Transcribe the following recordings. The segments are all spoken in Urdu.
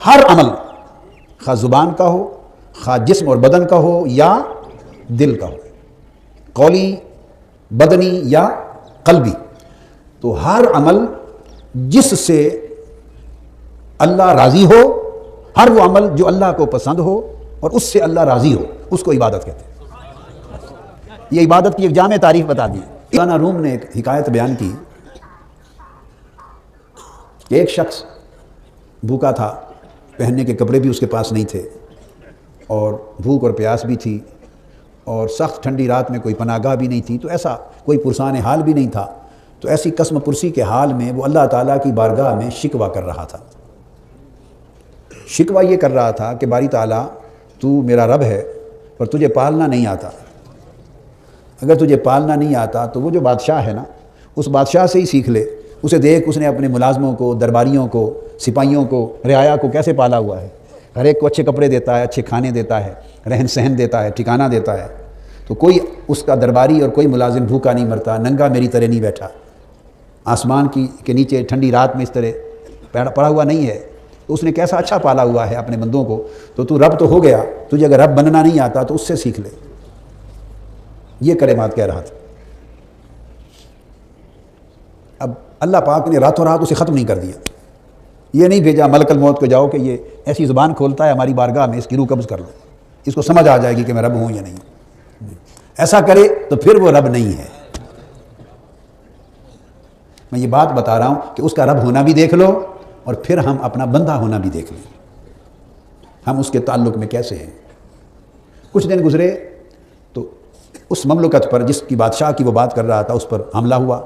ہر عمل خواہ زبان کا ہو، خواہ جسم اور بدن کا ہو یا دل کا ہو، قولی، بدنی یا قلبی، تو ہر عمل جس سے اللہ راضی ہو، ہر وہ عمل جو اللہ کو پسند ہو اور اس سے اللہ راضی ہو، اس کو عبادت کہتے ہیں۔ یہ عبادت کی ایک جامع تعریف بتا دی۔ مولانا روم نے ایک حکایت بیان کی کہ ایک شخص بھوکا تھا، پہننے کے کپڑے بھی اس کے پاس نہیں تھے، اور بھوک اور پیاس بھی تھی، اور سخت ٹھنڈی رات میں کوئی پناہ گاہ بھی نہیں تھی، تو ایسا کوئی پرسان حال بھی نہیں تھا۔ تو ایسی قسم پرسی کے حال میں وہ اللہ تعالیٰ کی بارگاہ میں شکوہ کر رہا تھا۔ شکوہ یہ کر رہا تھا کہ باری تعالیٰ تو میرا رب ہے پر تجھے پالنا نہیں آتا، اگر تجھے پالنا نہیں آتا تو وہ جو بادشاہ ہے نا، اس بادشاہ سے ہی سیکھ لے، اسے دیکھ اس نے اپنے ملازموں کو، درباریوں کو، سپاہیوں کو، رعایا کو کیسے پالا ہوا ہے، ہر ایک کو اچھے کپڑے دیتا ہے، اچھے کھانے دیتا ہے، رہن سہن دیتا ہے، ٹھکانہ دیتا ہے، تو کوئی اس کا درباری اور کوئی ملازم بھوکا نہیں مرتا، ننگا میری طرح نہیں بیٹھا، آسمان کے نیچے ٹھنڈی رات میں اس طرح پڑا ہوا نہیں ہے، تو اس نے کیسا اچھا پالا ہوا ہے اپنے بندوں کو، تو رب تو ہو گیا، تجھے اگر رب بننا نہیں آتا تو اس سے سیکھ لے۔ یہ کلمات کہہ رہا تھا۔ اب اللہ پاک نے راتوں رات اسے ختم نہیں کر دیا، یہ نہیں بھیجا ملک الموت کو جاؤ کہ یہ ایسی زبان کھولتا ہے ہماری بارگاہ میں، اس کی روح قبض کر لو، اس کو سمجھ آ جائے گی کہ میں رب ہوں یا نہیں۔ ایسا کرے تو پھر وہ رب نہیں ہے۔ میں یہ بات بتا رہا ہوں کہ اس کا رب ہونا بھی دیکھ لو، اور پھر ہم اپنا بندہ ہونا بھی دیکھ لیں، ہم اس کے تعلق میں کیسے ہیں۔ کچھ دن گزرے تو اس مملکت پر جس کی بادشاہ کی وہ بات کر رہا تھا اس پر حملہ ہوا۔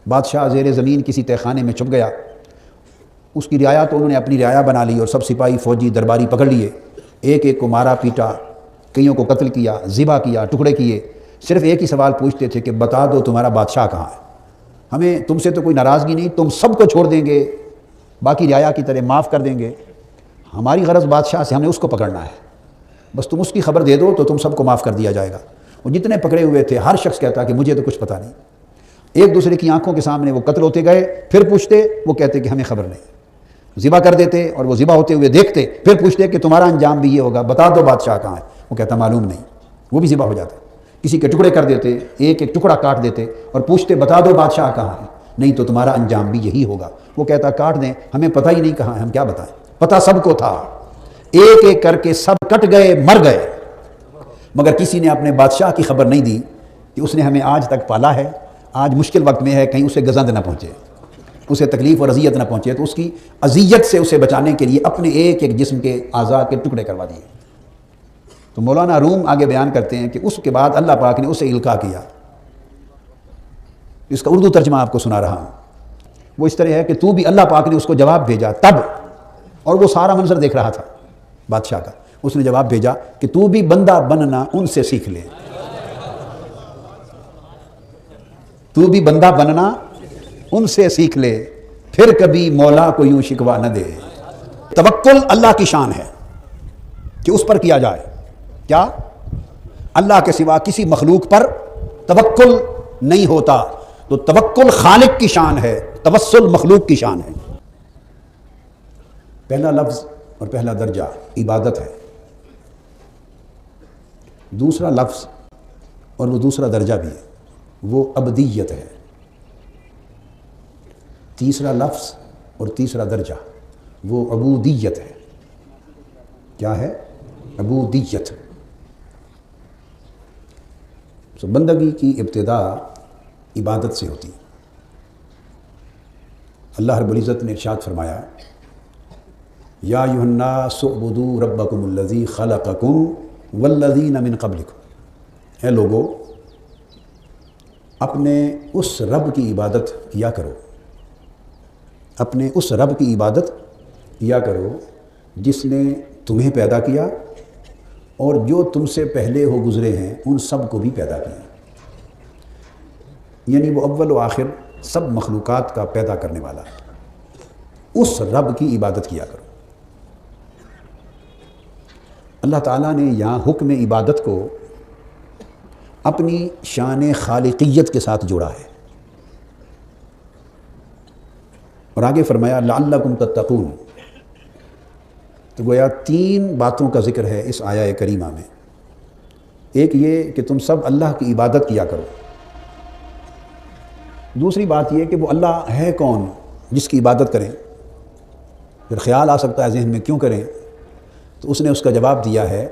بادشاہ زیر زمین کسی تہ خانے میں چھپ گیا، اس کی رعایا تو انہوں نے اپنی رعایا بنا لی، اور سب سپاہی فوجی درباری پکڑ لیے، ایک ایک کو مارا پیٹا، کئیوں کو قتل کیا، ذبح کیا، ٹکڑے کیے۔ صرف ایک ہی سوال پوچھتے تھے کہ بتا دو تمہارا بادشاہ کہاں ہے، ہمیں تم سے تو کوئی ناراضگی نہیں، تم سب کو چھوڑ دیں گے، باقی رعایا کی طرح معاف کر دیں گے، ہماری غرض بادشاہ سے ہم نے اس کو پکڑنا ہے، بس تم اس کی خبر دے دو تو تم سب کو معاف کر دیا جائے گا۔ وہ جتنے پکڑے ہوئے تھے ہر شخص کہتا کہ مجھے تو کچھ پتہ نہیں، ایک دوسرے کی آنکھوں کے سامنے وہ قتل ہوتے گئے، پھر پوچھتے، وہ کہتے کہ ہمیں خبر نہیں، ذبح کر دیتے اور وہ ذبح ہوتے ہوئے دیکھتے، پھر پوچھتے کہ تمہارا انجام بھی یہ ہوگا، بتا دو بادشاہ کہاں ہے، وہ کہتا معلوم نہیں، وہ بھی ذبح ہو جاتا، کسی کے ٹکڑے کر دیتے، ایک ایک ٹکڑا کاٹ دیتے اور پوچھتے بتا دو بادشاہ کہاں ہے، نہیں تو تمہارا انجام بھی یہی ہوگا۔ وہ کہتا کاٹ دیں، ہمیں پتہ ہی نہیں کہاں ہے، ہم کیا بتائیں، پتہ سب کو تھا، ایک ایک کر کے سب کٹ گئے، مر گئے، مگر کسی نے اپنے بادشاہ کی خبر نہیں دی کہ اس نے ہمیں آج تک پالا ہے، آج مشکل وقت میں ہے، کہیں اسے گزند نہ پہنچے، اسے تکلیف اور اذیت نہ پہنچے، تو اس کی اذیت سے اسے بچانے کے لیے اپنے ایک ایک جسم کے اعضاء کے ٹکڑے کروا دیے۔ تو مولانا روم آگے بیان کرتے ہیں کہ اس کے بعد اللہ پاک نے اسے القاء کیا۔ اس کا اردو ترجمہ آپ کو سنا رہا ہوں، وہ اس طرح ہے کہ تو بھی اللہ پاک نے اس کو جواب بھیجا تب، اور وہ سارا منظر دیکھ رہا تھا بادشاہ کا، اس نے جواب بھیجا کہ تو بھی بندہ بننا ان سے سیکھ لے، تو بھی بندہ بننا ان سے سیکھ لے، پھر کبھی مولا کو یوں شکوہ نہ دے۔ توکل اللہ کی شان ہے کہ اس پر کیا جائے، کیا اللہ کے سوا کسی مخلوق پر توکل نہیں ہوتا، تو توکل خالق کی شان ہے، توسل مخلوق کی شان ہے۔ پہلا لفظ اور پہلا درجہ عبادت ہے، دوسرا لفظ اور وہ دوسرا درجہ بھی ہے وہ عبدیت ہے، تیسرا لفظ اور تیسرا درجہ وہ عبودیت ہے۔ کیا ہے؟ عبودیت۔ بندگی کی ابتدا عبادت سے ہوتی ہے۔ اللہ رب العزت نے ارشاد فرمایا یا ایھا الناس اعبدوا ربکم الذی خلقکم والذین من قبلکم، اے لوگو اپنے اس رب کی عبادت کیا کرو، اپنے اس رب کی عبادت کیا کرو جس نے تمہیں پیدا کیا اور جو تم سے پہلے ہو گزرے ہیں ان سب کو بھی پیدا کیا، یعنی وہ اول و آخر سب مخلوقات کا پیدا کرنے والا ہے، اس رب کی عبادت کیا کرو۔ اللہ تعالیٰ نے یہاں حکم عبادت کو اپنی شان خالقیت کے ساتھ جوڑا ہے، اور آگے فرمایا لعلکم تتقون، تو گویا 3 باتوں کا ذکر ہے اس آیہ کریمہ میں۔ ایک یہ کہ تم سب اللہ کی عبادت کیا کرو، دوسری بات یہ کہ وہ اللہ ہے کون جس کی عبادت کریں۔ پھر خیال آ سکتا ہے ذہن میں کیوں کریں، تو اس نے اس کا جواب دیا ہے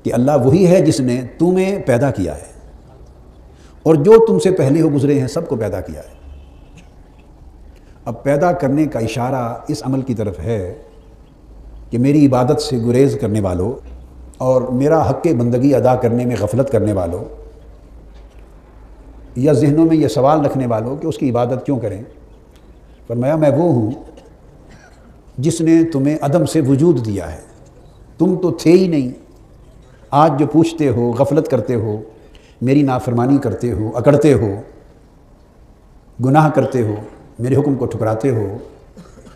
کہ اللہ وہی ہے جس نے تمہیں پیدا کیا ہے اور جو تم سے پہلے ہو گزرے ہیں سب کو پیدا کیا ہے۔ اب پیدا کرنے کا اشارہ اس عمل کی طرف ہے کہ میری عبادت سے گریز کرنے والوں اور میرا حق بندگی ادا کرنے میں غفلت کرنے والوں، یا ذہنوں میں یہ سوال رکھنے والوں کہ اس کی عبادت کیوں کریں، فرمایا میں وہ ہوں جس نے تمہیں عدم سے وجود دیا ہے، تم تو تھے ہی نہیں، آج جو پوچھتے ہو، غفلت کرتے ہو، میری نافرمانی کرتے ہو، اکڑتے ہو، گناہ کرتے ہو، میرے حکم کو ٹھکراتے ہو،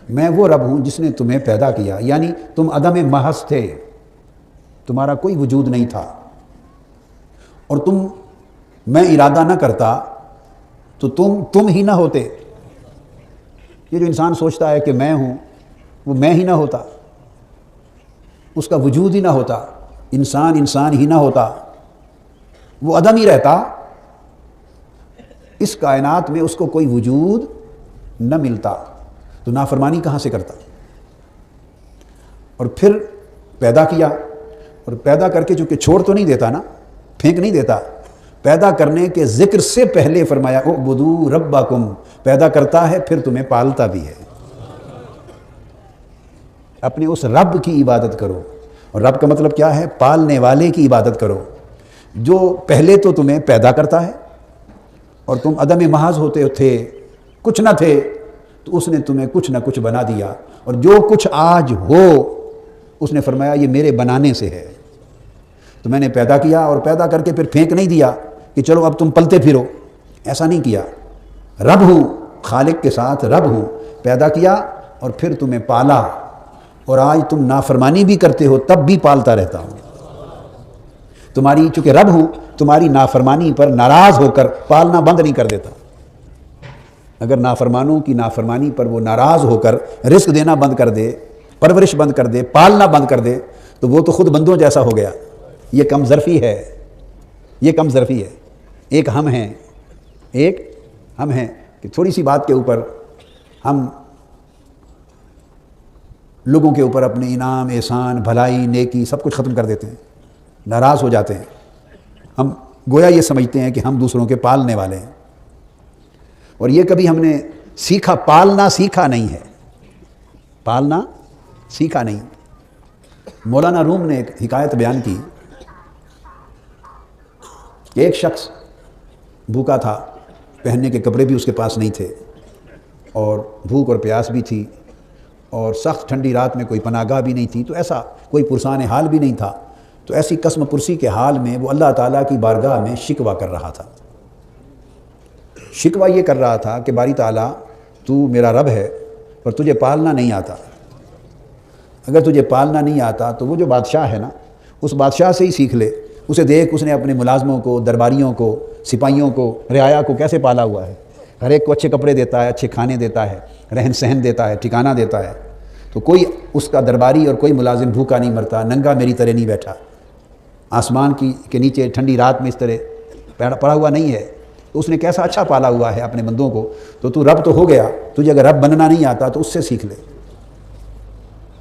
میں وہ رب ہوں جس نے تمہیں پیدا کیا، یعنی تم عدم محض تھے، تمہارا کوئی وجود نہیں تھا، اور میں ارادہ نہ کرتا تو تم ہی نہ ہوتے۔ یہ جو انسان سوچتا ہے کہ میں ہوں، وہ میں ہی نہ ہوتا، اس کا وجود ہی نہ ہوتا، انسان ہی نہ ہوتا، وہ عدم ہی رہتا، اس کائنات میں اس کو کوئی وجود نہ ملتا، تو نافرمانی کہاں سے کرتا؟ اور پھر پیدا کیا، اور پیدا کر کے چونکہ چھوڑ تو نہیں دیتا نا، پھینک نہیں دیتا، پیدا کرنے کے ذکر سے پہلے فرمایا اعبدوا ربکم، پیدا کرتا ہے پھر تمہیں پالتا بھی ہے۔ اپنے اس رب کی عبادت کرو، اور رب کا مطلب کیا ہے؟ پالنے والے کی عبادت کرو، جو پہلے تو تمہیں پیدا کرتا ہے اور تم عدم محض ہوتے تھے، کچھ نہ تھے، تو اس نے تمہیں کچھ نہ کچھ بنا دیا، اور جو کچھ آج ہو اس نے فرمایا یہ میرے بنانے سے ہے، تو میں نے پیدا کیا، اور پیدا کر کے پھر پھینک نہیں دیا کہ چلو اب تم پلتے پھرو، ایسا نہیں کیا۔ رب ہوں، خالق کے ساتھ رب ہوں، پیدا کیا اور پھر تمہیں پالا، اور آج تم نافرمانی بھی کرتے ہو تب بھی پالتا رہتا ہوں۔ تمہاری چونکہ رب ہوں، تمہاری نافرمانی پر ناراض ہو کر پالنا بند نہیں کر دیتا۔ اگر نافرمانوں کی نافرمانی پر وہ ناراض ہو کر رزق دینا بند کر دے، پرورش بند کر دے، پالنا بند کر دے، تو وہ تو خود بندوں جیسا ہو گیا۔ یہ کم ظرفی ہے، یہ کم ظرفی ہے۔ ایک ہم ہیں کہ تھوڑی سی بات کے اوپر ہم لوگوں کے اوپر اپنے انعام، احسان، بھلائی، نیکی سب کچھ ختم کر دیتے ہیں، ناراض ہو جاتے ہیں۔ ہم گویا یہ سمجھتے ہیں کہ ہم دوسروں کے پالنے والے ہیں، اور یہ کبھی ہم نے سیکھا، پالنا سیکھا نہیں ہے، پالنا سیکھا نہیں۔ مولانا روم نے ایک حکایت بیان کی کہ ایک شخص بھوکا تھا، پہننے کے کپڑے بھی اس کے پاس نہیں تھے، اور بھوک اور پیاس بھی تھی، اور سخت ٹھنڈی رات میں کوئی پناہ گاہ بھی نہیں تھی، تو ایسا کوئی پرسان حال بھی نہیں تھا۔ تو ایسی قسم پرسی کے حال میں وہ اللہ تعالیٰ کی بارگاہ میں شکوہ کر رہا تھا۔ شکوہ یہ کر رہا تھا کہ باری تعالیٰ تو میرا رب ہے پر تجھے پالنا نہیں آتا، اگر تجھے پالنا نہیں آتا تو وہ جو بادشاہ ہے نا، اس بادشاہ سے ہی سیکھ لے، اسے دیکھ اس نے اپنے ملازموں کو، درباریوں کو، سپاہیوں کو، رعایا کو کیسے پالا ہوا ہے، ہر ایک کو اچھے کپڑے دیتا ہے، اچھے کھانے دیتا ہے، رہن سہن دیتا ہے، ٹھکانہ دیتا ہے، تو کوئی اس کا درباری اور کوئی ملازم بھوکا نہیں مرتا، ننگا میری طرح نہیں بیٹھا، آسمان کے نیچے ٹھنڈی رات میں اس طرح پڑا ہوا نہیں ہے، تو اس نے کیسا اچھا پالا ہوا ہے اپنے بندوں کو، تو رب تو ہو گیا، تجھے اگر رب بننا نہیں آتا تو اس سے سیکھ لے۔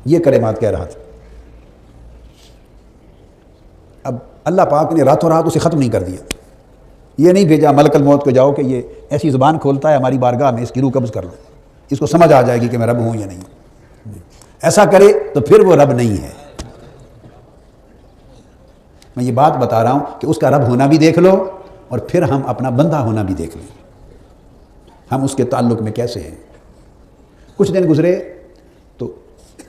یہ کلمات کہہ رہا تھا۔ اب اللہ پاک نے راتوں رات اسے ختم نہیں کر دیا، یہ نہیں بھیجا ملک الموت کو جاؤ کہ یہ ایسی زبان کھولتا ہے ہماری بارگاہ میں، اس کی روح قبض کر لو، اس کو سمجھ آ جائے گی کہ میں رب ہوں یا نہیں۔ ایسا کرے تو پھر وہ رب نہیں ہے۔ میں یہ بات بتا رہا ہوں کہ اس کا رب ہونا بھی دیکھ لو، اور پھر ہم اپنا بندہ ہونا بھی دیکھ لیں، ہم اس کے تعلق میں کیسے ہیں۔ کچھ دن گزرے تو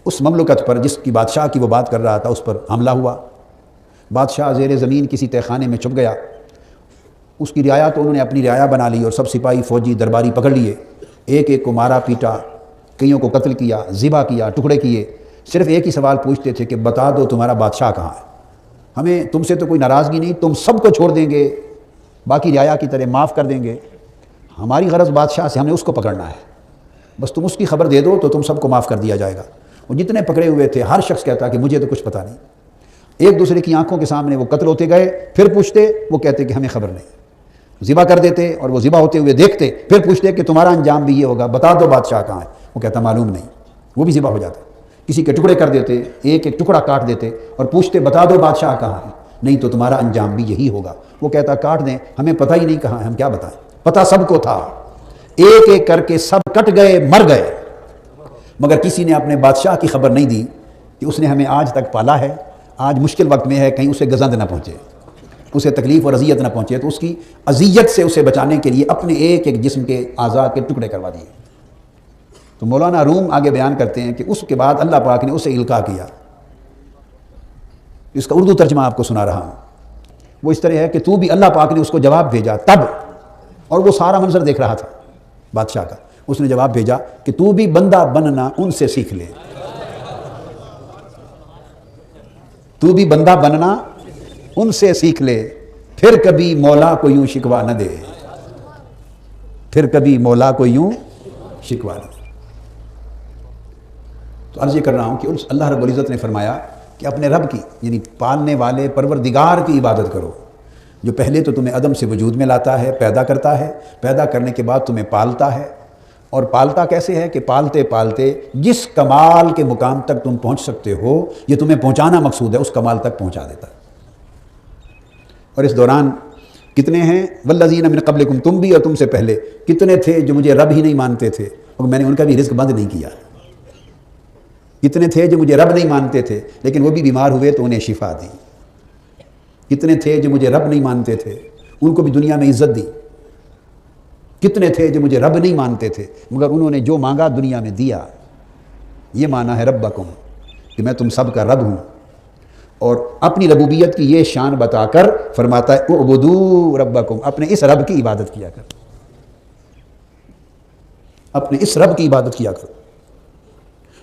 اس مملکت پر جس کی بادشاہ کی وہ بات کر رہا تھا اس پر حملہ ہوا، بادشاہ زیر زمین کسی تہہ خانے میں چھپ گیا، اس کی رعایا تو انہوں نے اپنی رعایا بنا لی، اور سب سپاہی فوجی درباری پکڑ لیے، ایک ایک کو مارا پیٹا، کئیوں کو قتل کیا، ذبح کیا، ٹکڑے کیے، صرف ایک ہی سوال پوچھتے تھے کہ بتا دو تمہارا بادشاہ کہاں ہے، ہمیں تم سے تو کوئی ناراضگی نہیں، تم سب کو چھوڑ دیں گے، باقی رعایا کی طرح معاف کر دیں گے، ہماری غرض بادشاہ سے، ہم نے اس کو پکڑنا ہے، بس تم اس کی خبر دے دو تو تم سب کو معاف کر دیا جائے گا۔ وہ جتنے پکڑے ہوئے تھے ہر شخص کہتا کہ مجھے تو کچھ پتہ نہیں. ایک دوسرے کی آنکھوں کے سامنے وہ قتل ہوتے گئے، پھر پوچھتے، وہ کہتے کہ ہمیں خبر نہیں. ذبح کر دیتے اور وہ ذبح ہوتے ہوئے دیکھتے، پھر پوچھتے کہ تمہارا انجام بھی یہ ہوگا، بتا دو بادشاہ کہاں ہے. وہ کہتا معلوم نہیں، وہ بھی ذبح ہو جاتا. کسی کے ٹکڑے کر دیتے، ایک ایک ٹکڑا کاٹ دیتے اور پوچھتے بتا دو بادشاہ کہاں ہے، نہیں تو تمہارا انجام بھی یہی ہوگا. وہ کہتا کاٹ دیں، ہمیں پتہ ہی نہیں کہاں ہے، ہم کیا بتائیں. پتہ سب کو تھا، ایک ایک کر کے سب کٹ گئے، مر گئے، مگر کسی نے اپنے بادشاہ کی خبر نہیں دی کہ اس نے ہمیں آج تک پالا ہے، آج مشکل وقت میں ہے، کہیں اسے گزند نہ پہنچے، اسے تکلیف اور اذیت نہ پہنچے. تو اس کی اذیت سے اسے بچانے کے لیے اپنے ایک ایک جسم کے اعضاء کے ٹکڑے کروا دیے. تو مولانا روم آگے بیان کرتے ہیں کہ اس کے بعد اللہ پاک نے اسے القاء کیا. اس کا اردو ترجمہ آپ کو سنا رہا ہوں. وہ اس طرح ہے کہ تو بھی اللہ پاک نے اس کو جواب بھیجا تب، اور وہ سارا منظر دیکھ رہا تھا بادشاہ کا. اس نے جواب بھیجا کہ تو بھی بندہ بننا ان سے سیکھ لے، تو بھی بندہ بننا ان سے سیکھ لے، پھر کبھی مولا کو یوں شکوا نہ دے، پھر کبھی مولا کو یوں شکوا نہ دے. تو عرض یہ کر رہا ہوں کہ اللہ رب العزت نے فرمایا کہ اپنے رب کی یعنی پالنے والے پروردگار کی عبادت کرو، جو پہلے تو تمہیں عدم سے وجود میں لاتا ہے، پیدا کرتا ہے، پیدا کرنے کے بعد تمہیں پالتا ہے. اور پالتا کیسے ہے کہ پالتے پالتے جس کمال کے مقام تک تم پہنچ سکتے ہو، یہ تمہیں پہنچانا مقصود ہے، اس کمال تک پہنچا دیتا ہے. اور اس دوران کتنے ہیں والذین من قبلکم، تم بھی اور تم سے پہلے کتنے تھے جو مجھے رب ہی نہیں مانتے تھے اور میں نے ان کا بھی رزق بند نہیں کیا. کتنے تھے جو مجھے رب نہیں مانتے تھے لیکن وہ بھی بیمار ہوئے تو انہیں شفا دی. کتنے تھے جو مجھے رب نہیں مانتے تھے، ان کو بھی دنیا میں عزت دی. کتنے تھے جو مجھے رب نہیں مانتے تھے مگر انہوں نے جو مانگا دنیا میں دیا. یہ معنی ہے ربکم، کہ میں تم سب کا رب ہوں. اور اپنی ربوبیت کی یہ شان بتا کر فرماتا ہے اعبدوا ربکم، اپنے اس رب کی عبادت کیا کر، اپنے اس رب کی عبادت کیا کر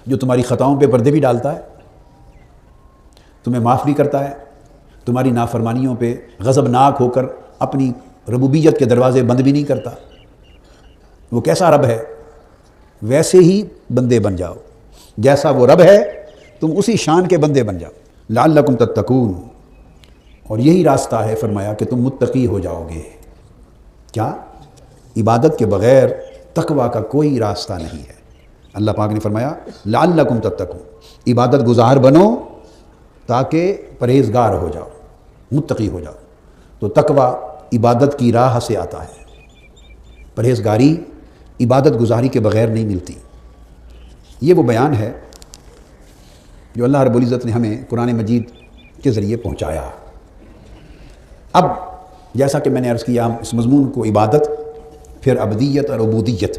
جو تمہاری خطاؤں پہ پردے بھی ڈالتا ہے، تمہیں معاف بھی کرتا ہے، تمہاری نافرمانیوں پہ غضبناک ہو کر اپنی ربوبیت کے دروازے بند بھی نہیں کرتا. وہ کیسا رب ہے؟ ویسے ہی بندے بن جاؤ، جیسا وہ رب ہے تم اسی شان کے بندے بن جاؤ. لعلکم تتقون، اور یہی راستہ ہے فرمایا کہ تم متقی ہو جاؤ گے. کیا؟ عبادت کے بغیر تقوی کا کوئی راستہ نہیں ہے. اللہ پاک نے فرمایا لعلکم تتقون، عبادت گزار بنو تاکہ پرہیزگار ہو جاؤ، متقی ہو جاؤ. تو تقوی عبادت کی راہ سے آتا ہے، پرہیزگاری عبادت گزاری کے بغیر نہیں ملتی. یہ وہ بیان ہے جو اللہ رب العزت نے ہمیں قرآن مجید کے ذریعے پہنچایا. اب جیسا کہ میں نے عرض کیا، ہم اس مضمون کو عبادت پھر عبدیت اور عبودیت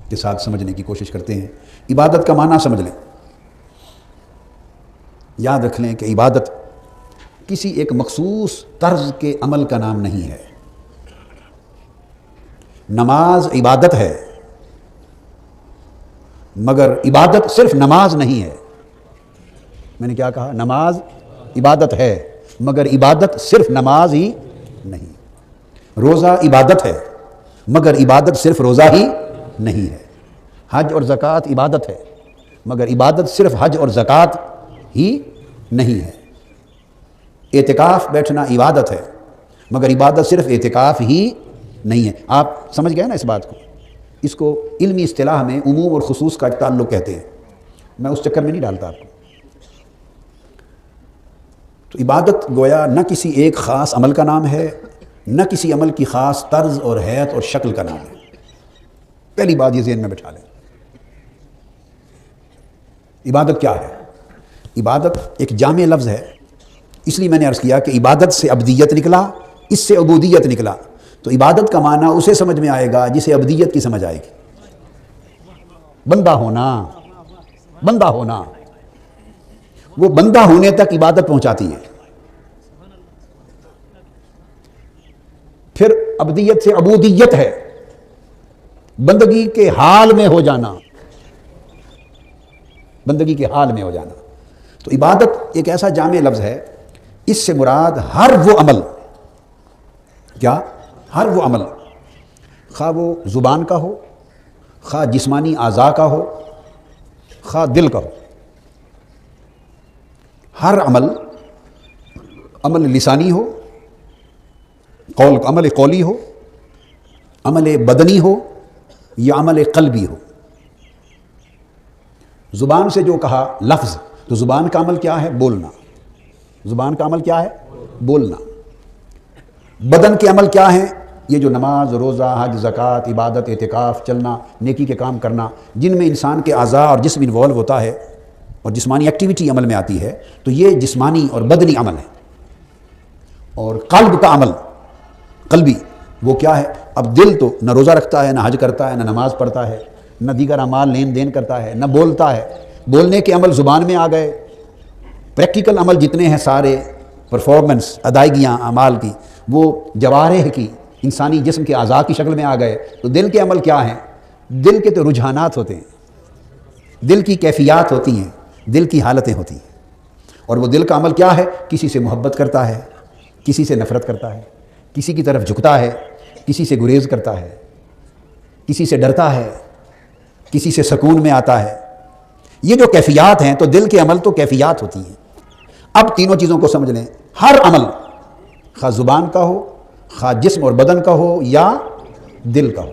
کے ساتھ سمجھنے کی کوشش کرتے ہیں. عبادت کا معنی سمجھ لیں. یاد رکھ لیں کہ عبادت کسی ایک مخصوص طرز کے عمل کا نام نہیں ہے. نماز عبادت ہے مگر عبادت صرف نماز نہیں ہے. میں نے کیا کہا؟ نماز عبادت ہے مگر عبادت صرف نماز ہی نہیں. روزہ عبادت ہے مگر عبادت صرف روزہ ہی نہیں ہے. حج اور زکوٰۃ عبادت ہے مگر عبادت صرف حج اور زکوٰۃ ہی نہیں ہے. اعتکاف بیٹھنا عبادت ہے مگر عبادت صرف اعتکاف ہی نہیں ہے. آپ سمجھ گئے نا اس بات کو؟ اس کو علمی اصطلاح میں عموم اور خصوص کا ایک تعلق کہتے ہیں. میں اس چکر میں نہیں ڈالتا آپ کو. تو عبادت گویا نہ کسی ایک خاص عمل کا نام ہے، نہ کسی عمل کی خاص طرز اور حیت اور شکل کا نام ہے. پہلی بات یہ ذہن میں بٹھا لیں. عبادت کیا ہے؟ عبادت ایک جامع لفظ ہے، اس لیے میں نے عرض کیا کہ عبادت سے عبدیت نکلا، اس سے عبودیت نکلا. تو عبادت کا معنی اسے سمجھ میں آئے گا جسے عبدیت کی سمجھ آئے گی. بندہ ہونا، بندہ ہونا، وہ بندہ ہونے تک عبادت پہنچاتی ہے. پھر عبدیت سے عبودیت ہے، بندگی کے حال میں ہو جانا، بندگی کے حال میں ہو جانا. تو عبادت ایک ایسا جامع لفظ ہے، اس سے مراد ہر وہ عمل، کیا؟ ہر وہ عمل، خواہ وہ زبان کا ہو، خواہ جسمانی اعضاء کا ہو، خواہ دل کا ہو. ہر عمل، عمل لسانی ہو، عمل قولی ہو، عمل بدنی ہو یا عمل قلبی ہو. زبان سے جو کہا لفظ، تو زبان کا عمل کیا ہے؟ بولنا. زبان کا عمل کیا ہے؟ بولنا. بدن کے عمل کیا ہیں؟ یہ جو نماز، روزہ، حج، زکوٰۃ، عبادت، اعتکاف، چلنا، نیکی کے کام کرنا، جن میں انسان کے اعضاء اور جسم انوالو ہوتا ہے اور جسمانی ایکٹیویٹی عمل میں آتی ہے، تو یہ جسمانی اور بدنی عمل ہے. اور قلب کا عمل، قلبی، وہ کیا ہے؟ اب دل تو نہ روزہ رکھتا ہے، نہ حج کرتا ہے، نہ نماز پڑھتا ہے، نہ دیگر اعمال لین دین کرتا ہے، نہ بولتا ہے. بولنے کے عمل زبان میں آ گئے. پریکٹیکل عمل جتنے ہیں سارے، پرفارمنس، ادائیگیاں اعمال کی، وہ جوارح کی، انسانی جسم کے اعضاء کی شکل میں آ گئے. تو دل کے عمل کیا ہیں؟ دل کے تو رجحانات ہوتے ہیں، دل کی کیفیات ہوتی ہیں، دل کی حالتیں ہوتی ہیں. اور وہ دل کا عمل کیا ہے؟ کسی سے محبت کرتا ہے، کسی سے نفرت کرتا ہے، کسی کی طرف جھکتا ہے، کسی سے گریز کرتا ہے، کسی سے ڈرتا ہے، کسی سے سکون میں آتا ہے. یہ جو کیفیات ہیں، تو دل کے عمل تو کیفیات ہوتی ہیں. اب تینوں چیزوں کو سمجھ لیں. ہر عمل، خواہ زبان کا ہو، خواہ جسم اور بدن کا ہو یا دل کا ہو،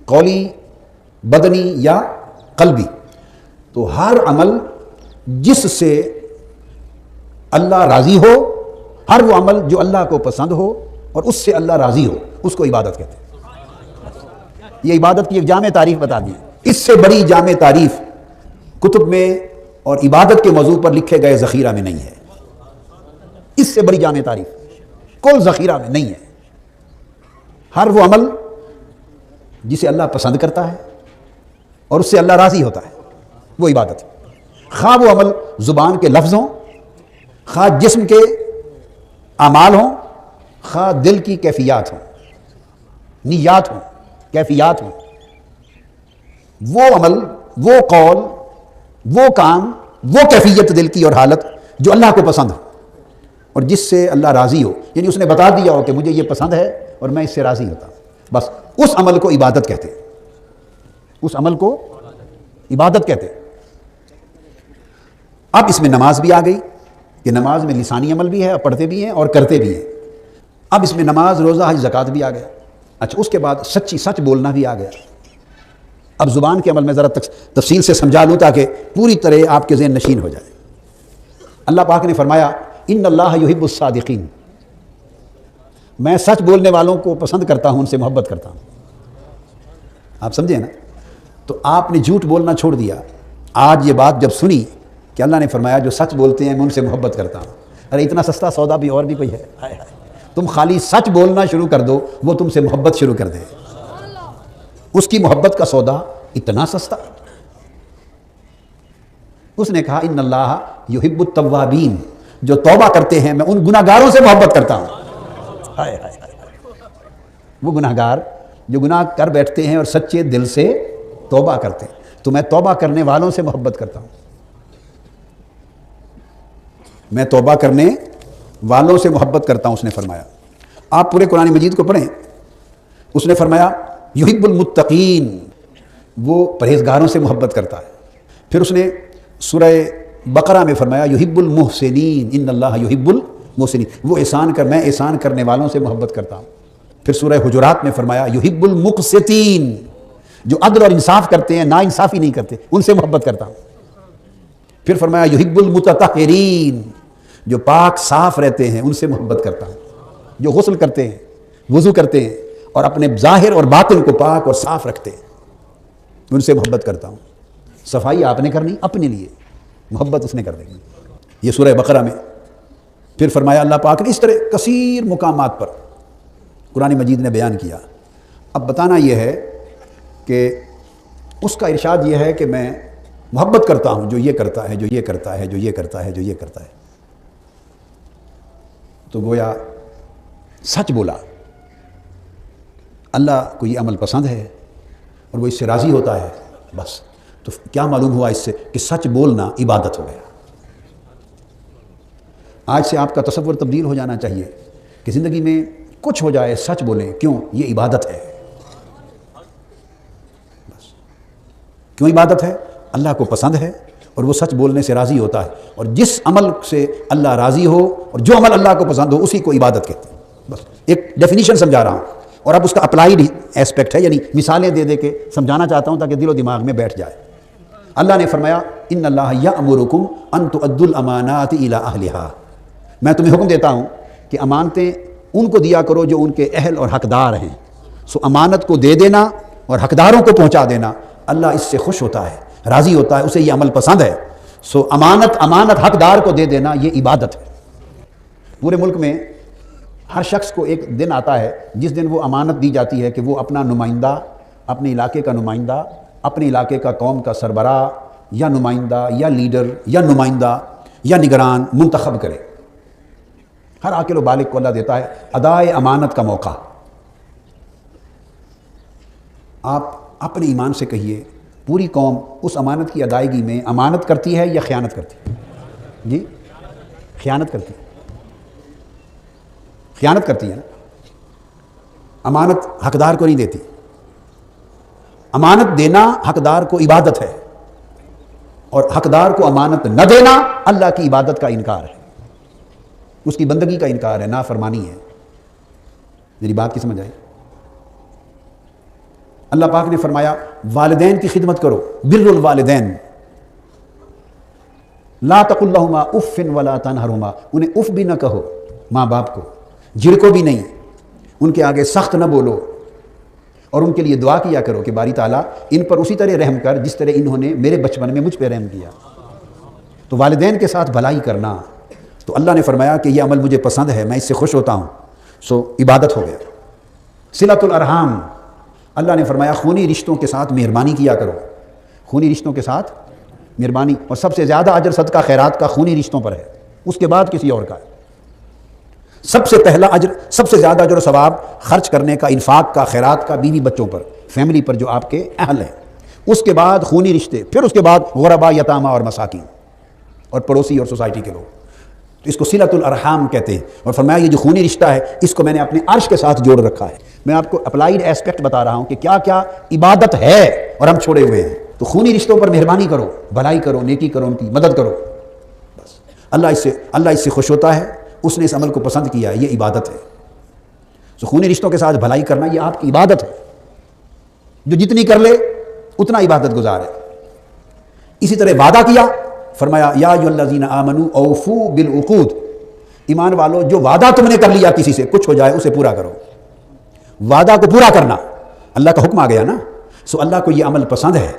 قولی، بدنی یا قلبی، تو ہر عمل جس سے اللہ راضی ہو، ہر وہ عمل جو اللہ کو پسند ہو اور اس سے اللہ راضی ہو، اس کو عبادت کہتے ہیں. یہ عبادت کی ایک جامع تعریف بتا دی. اس سے بڑی جامع تعریف کتب میں اور عبادت کے موضوع پر لکھے گئے ذخیرہ میں نہیں ہے. اس سے بڑی جامع تعریف کوئی ذخیرہ میں نہیں ہے. ہر وہ عمل جسے اللہ پسند کرتا ہے اور اس سے اللہ راضی ہوتا ہے، وہ عبادت ہے. خواہ وہ عمل زبان کے لفظ ہوں، خواہ جسم کے اعمال ہوں، خواہ دل کی کیفیات ہوں، نیات ہوں، کیفیات ہوں. وہ عمل، وہ قول، وہ کام، وہ کیفیت دل کی اور حالت جو اللہ کو پسند ہو اور جس سے اللہ راضی ہو. یعنی اس نے بتا دیا ہو کہ مجھے یہ پسند ہے اور میں اس سے راضی ہوتا ہوں، بس اس عمل کو عبادت کہتے ہیں. اس عمل کو عبادت کہتے ہیں. اب اس میں نماز بھی آ گئی کہ نماز میں لسانی عمل بھی ہے، پڑھتے بھی ہیں اور کرتے بھی ہیں. اب اس میں نماز، روزہ، حج، زکوٰۃ بھی آ گیا. اچھا، اس کے بعد سچ بولنا بھی آ گیا. اب زبان کے عمل میں ذرا تفصیل سے سمجھا لوں تاکہ پوری طرح آپ کے ذہن نشین ہو جائے. اللہ پاک نے فرمایا ان اللہ یحب الصادقین، میں سچ بولنے والوں کو پسند کرتا ہوں، ان سے محبت کرتا ہوں. آپ سمجھے نا؟ تو آپ نے جھوٹ بولنا چھوڑ دیا. آج یہ بات جب سنی کہ اللہ نے فرمایا جو سچ بولتے ہیں میں ان سے محبت کرتا ہوں. ارے اتنا سستا سودا بھی اور بھی کوئی ہے؟ تم خالی سچ بولنا شروع کر دو، وہ تم سے محبت شروع کر دے. اس کی محبت کا سودا اتنا سستا. اس نے کہا ان اللہ یحب التوابین، جو توبہ کرتے ہیں میں ان گناہ گاروں سے محبت کرتا ہوں. وہ گناہ گار جو گناہ کر بیٹھتے ہیں اور سچے دل سے توبہ کرتے ہیں، تو میں توبہ کرنے والوں سے محبت کرتا ہوں. میں توبہ کرنے والوں سے محبت کرتا ہوں. اس نے فرمایا، آپ پورے قرآن مجید کو پڑھیں. اس نے فرمایا یحب المتقین، وہ پرہیزگاروں سے محبت کرتا ہے. پھر اس نے سورہ بقرہ میں فرمایا یحب المحسنین، ان اللہ یحب المحسنین، وہ میں احسان کرنے والوں سے محبت کرتا ہوں. پھر سورہ حجرات میں فرمایا یحب المقسطین، جو عدل اور انصاف کرتے ہیں، نا انصافی نہیں کرتے، ان سے محبت کرتا ہوں. پھر فرمایا یحب المتطہرین، جو پاک صاف رہتے ہیں ان سے محبت کرتا ہوں. جو غسل کرتے ہیں، وضو کرتے ہیں اور اپنے ظاہر اور باطن کو پاک اور صاف رکھتے ہیں، ان سے محبت کرتا ہوں. صفائی آپ نے کرنی اپنے لیے، محبت اس نے کر دینی. یہ سورہ بقرہ میں. پھر فرمایا اللہ پاک نے اس طرح کثیر مقامات پر قرآن مجید نے بیان کیا. اب بتانا یہ ہے کہ اس کا ارشاد یہ ہے کہ میں محبت کرتا ہوں جو یہ کرتا ہے، جو یہ کرتا ہے، جو یہ کرتا ہے، جو یہ کرتا ہے. تو گویا سچ بولا، اللہ کو یہ عمل پسند ہے اور وہ اس سے راضی ہوتا ہے. بس تو کیا معلوم ہوا اس سے کہ سچ بولنا عبادت ہو گیا. آج سے آپ کا تصور تبدیل ہو جانا چاہیے کہ زندگی میں کچھ ہو جائے سچ بولیں. کیوں؟ یہ عبادت ہے. بس کیوں عبادت ہے؟ اللہ کو پسند ہے اور وہ سچ بولنے سے راضی ہوتا ہے، اور جس عمل سے اللہ راضی ہو اور جو عمل اللہ کو پسند ہو اسی کو عبادت کہتے ہیں۔ بس ایک ڈیفینیشن سمجھا رہا ہوں، اور اب اس کا اپلائیڈ ایسپیکٹ ہے، یعنی مثالیں دے دے کے سمجھانا چاہتا ہوں تاکہ دل و دماغ میں بیٹھ جائے۔ اللہ نے فرمایا ان اللہ یأمرکم ان تؤدوا الامانات الی اہلہا، میں تمہیں حکم دیتا ہوں کہ امانتیں ان کو دیا کرو جو ان کے اہل اور حقدار ہیں۔ سو امانت کو دے دینا اور حقداروں کو پہنچا دینا، اللہ اس سے خوش ہوتا ہے، راضی ہوتا ہے، اسے یہ عمل پسند ہے۔ سو امانت حقدار کو دے دینا یہ عبادت ہے۔ پورے ملک میں ہر شخص کو ایک دن آتا ہے جس دن وہ امانت دی جاتی ہے کہ وہ اپنا نمائندہ، اپنے علاقے کا نمائندہ، اپنے علاقے کا قوم کا سربراہ یا نمائندہ یا لیڈر یا نمائندہ یا نگران منتخب کرے۔ ہر عاقل و بالغ کو اللہ دیتا ہے ادائے امانت کا موقع۔ آپ اپنے ایمان سے کہیے پوری قوم اس امانت کی ادائیگی میں امانت کرتی ہے یا خیانت کرتی ہے؟ جی خیانت کرتی ہے، خیانت کرتی ہے نا۔ امانت حقدار کو نہیں دیتی۔ امانت دینا حقدار کو عبادت ہے، اور حقدار کو امانت نہ دینا اللہ کی عبادت کا انکار ہے، اس کی بندگی کا انکار ہے، نافرمانی ہے۔ میری بات کی سمجھ آئی؟ اللہ پاک نے فرمایا والدین کی خدمت کرو، بر الوالدین، لا تقل لہما اف ولا تنہرہما، انہیں اف بھی نہ کہو، ماں باپ کو جھڑکو بھی نہیں، ان کے آگے سخت نہ بولو، اور ان کے لیے دعا کیا کرو کہ باری تعالیٰ ان پر اسی طرح رحم کر جس طرح انہوں نے میرے بچپن میں مجھ پہ رحم کیا۔ تو والدین کے ساتھ بھلائی کرنا، تو اللہ نے فرمایا کہ یہ عمل مجھے پسند ہے، میں اس سے خوش ہوتا ہوں، سو عبادت ہو گیا۔ صلۃ الارحام، اللہ نے فرمایا خونی رشتوں کے ساتھ مہربانی کیا کرو، خونی رشتوں کے ساتھ مہربانی، اور سب سے زیادہ اجر صدقہ خیرات کا خونی رشتوں پر ہے، اس کے بعد کسی اور کا ہے۔ سب سے پہلا اجر، سب سے زیادہ اجر و ثواب خرچ کرنے کا، انفاق کا، خیرات کا بیوی بچوں پر، فیملی پر جو آپ کے اہل ہیں، اس کے بعد خونی رشتے، پھر اس کے بعد غربا، یتامہ اور مساکین اور پڑوسی اور سوسائٹی کے لوگ، تو اس کو صلۃ الارحام کہتے ہیں۔ اور فرمایا یہ جو خونی رشتہ ہے اس کو میں نے اپنے عرش کے ساتھ جوڑ رکھا ہے۔ میں آپ کو اپلائیڈ ایسپیکٹ بتا رہا ہوں کہ کیا کیا عبادت ہے اور ہم چھوڑے ہوئے ہیں۔ تو خونی رشتوں پر مہربانی کرو، بھلائی کرو، نیکی کرو، ان کی مدد کرو، بس اللہ اس سے خوش ہوتا ہے، اس نے اس عمل کو پسند کیا ہے، یہ عبادت ہے۔ تو خونی رشتوں کے ساتھ بھلائی کرنا یہ آپ کی عبادت ہے، جو جتنی کر لے اتنا عبادت گزار ہے۔ اسی طرح وعدہ کیا، فرمایا یا ایھا الذین آمنوا اوفوا بالعقود، ایمان والو جو وعدہ تم نے کر لیا کسی سے، کچھ ہو جائے اسے پورا کرو۔ وعدہ کو پورا کرنا اللہ کا حکم آ گیا نا، سو اللہ کو یہ عمل پسند ہے،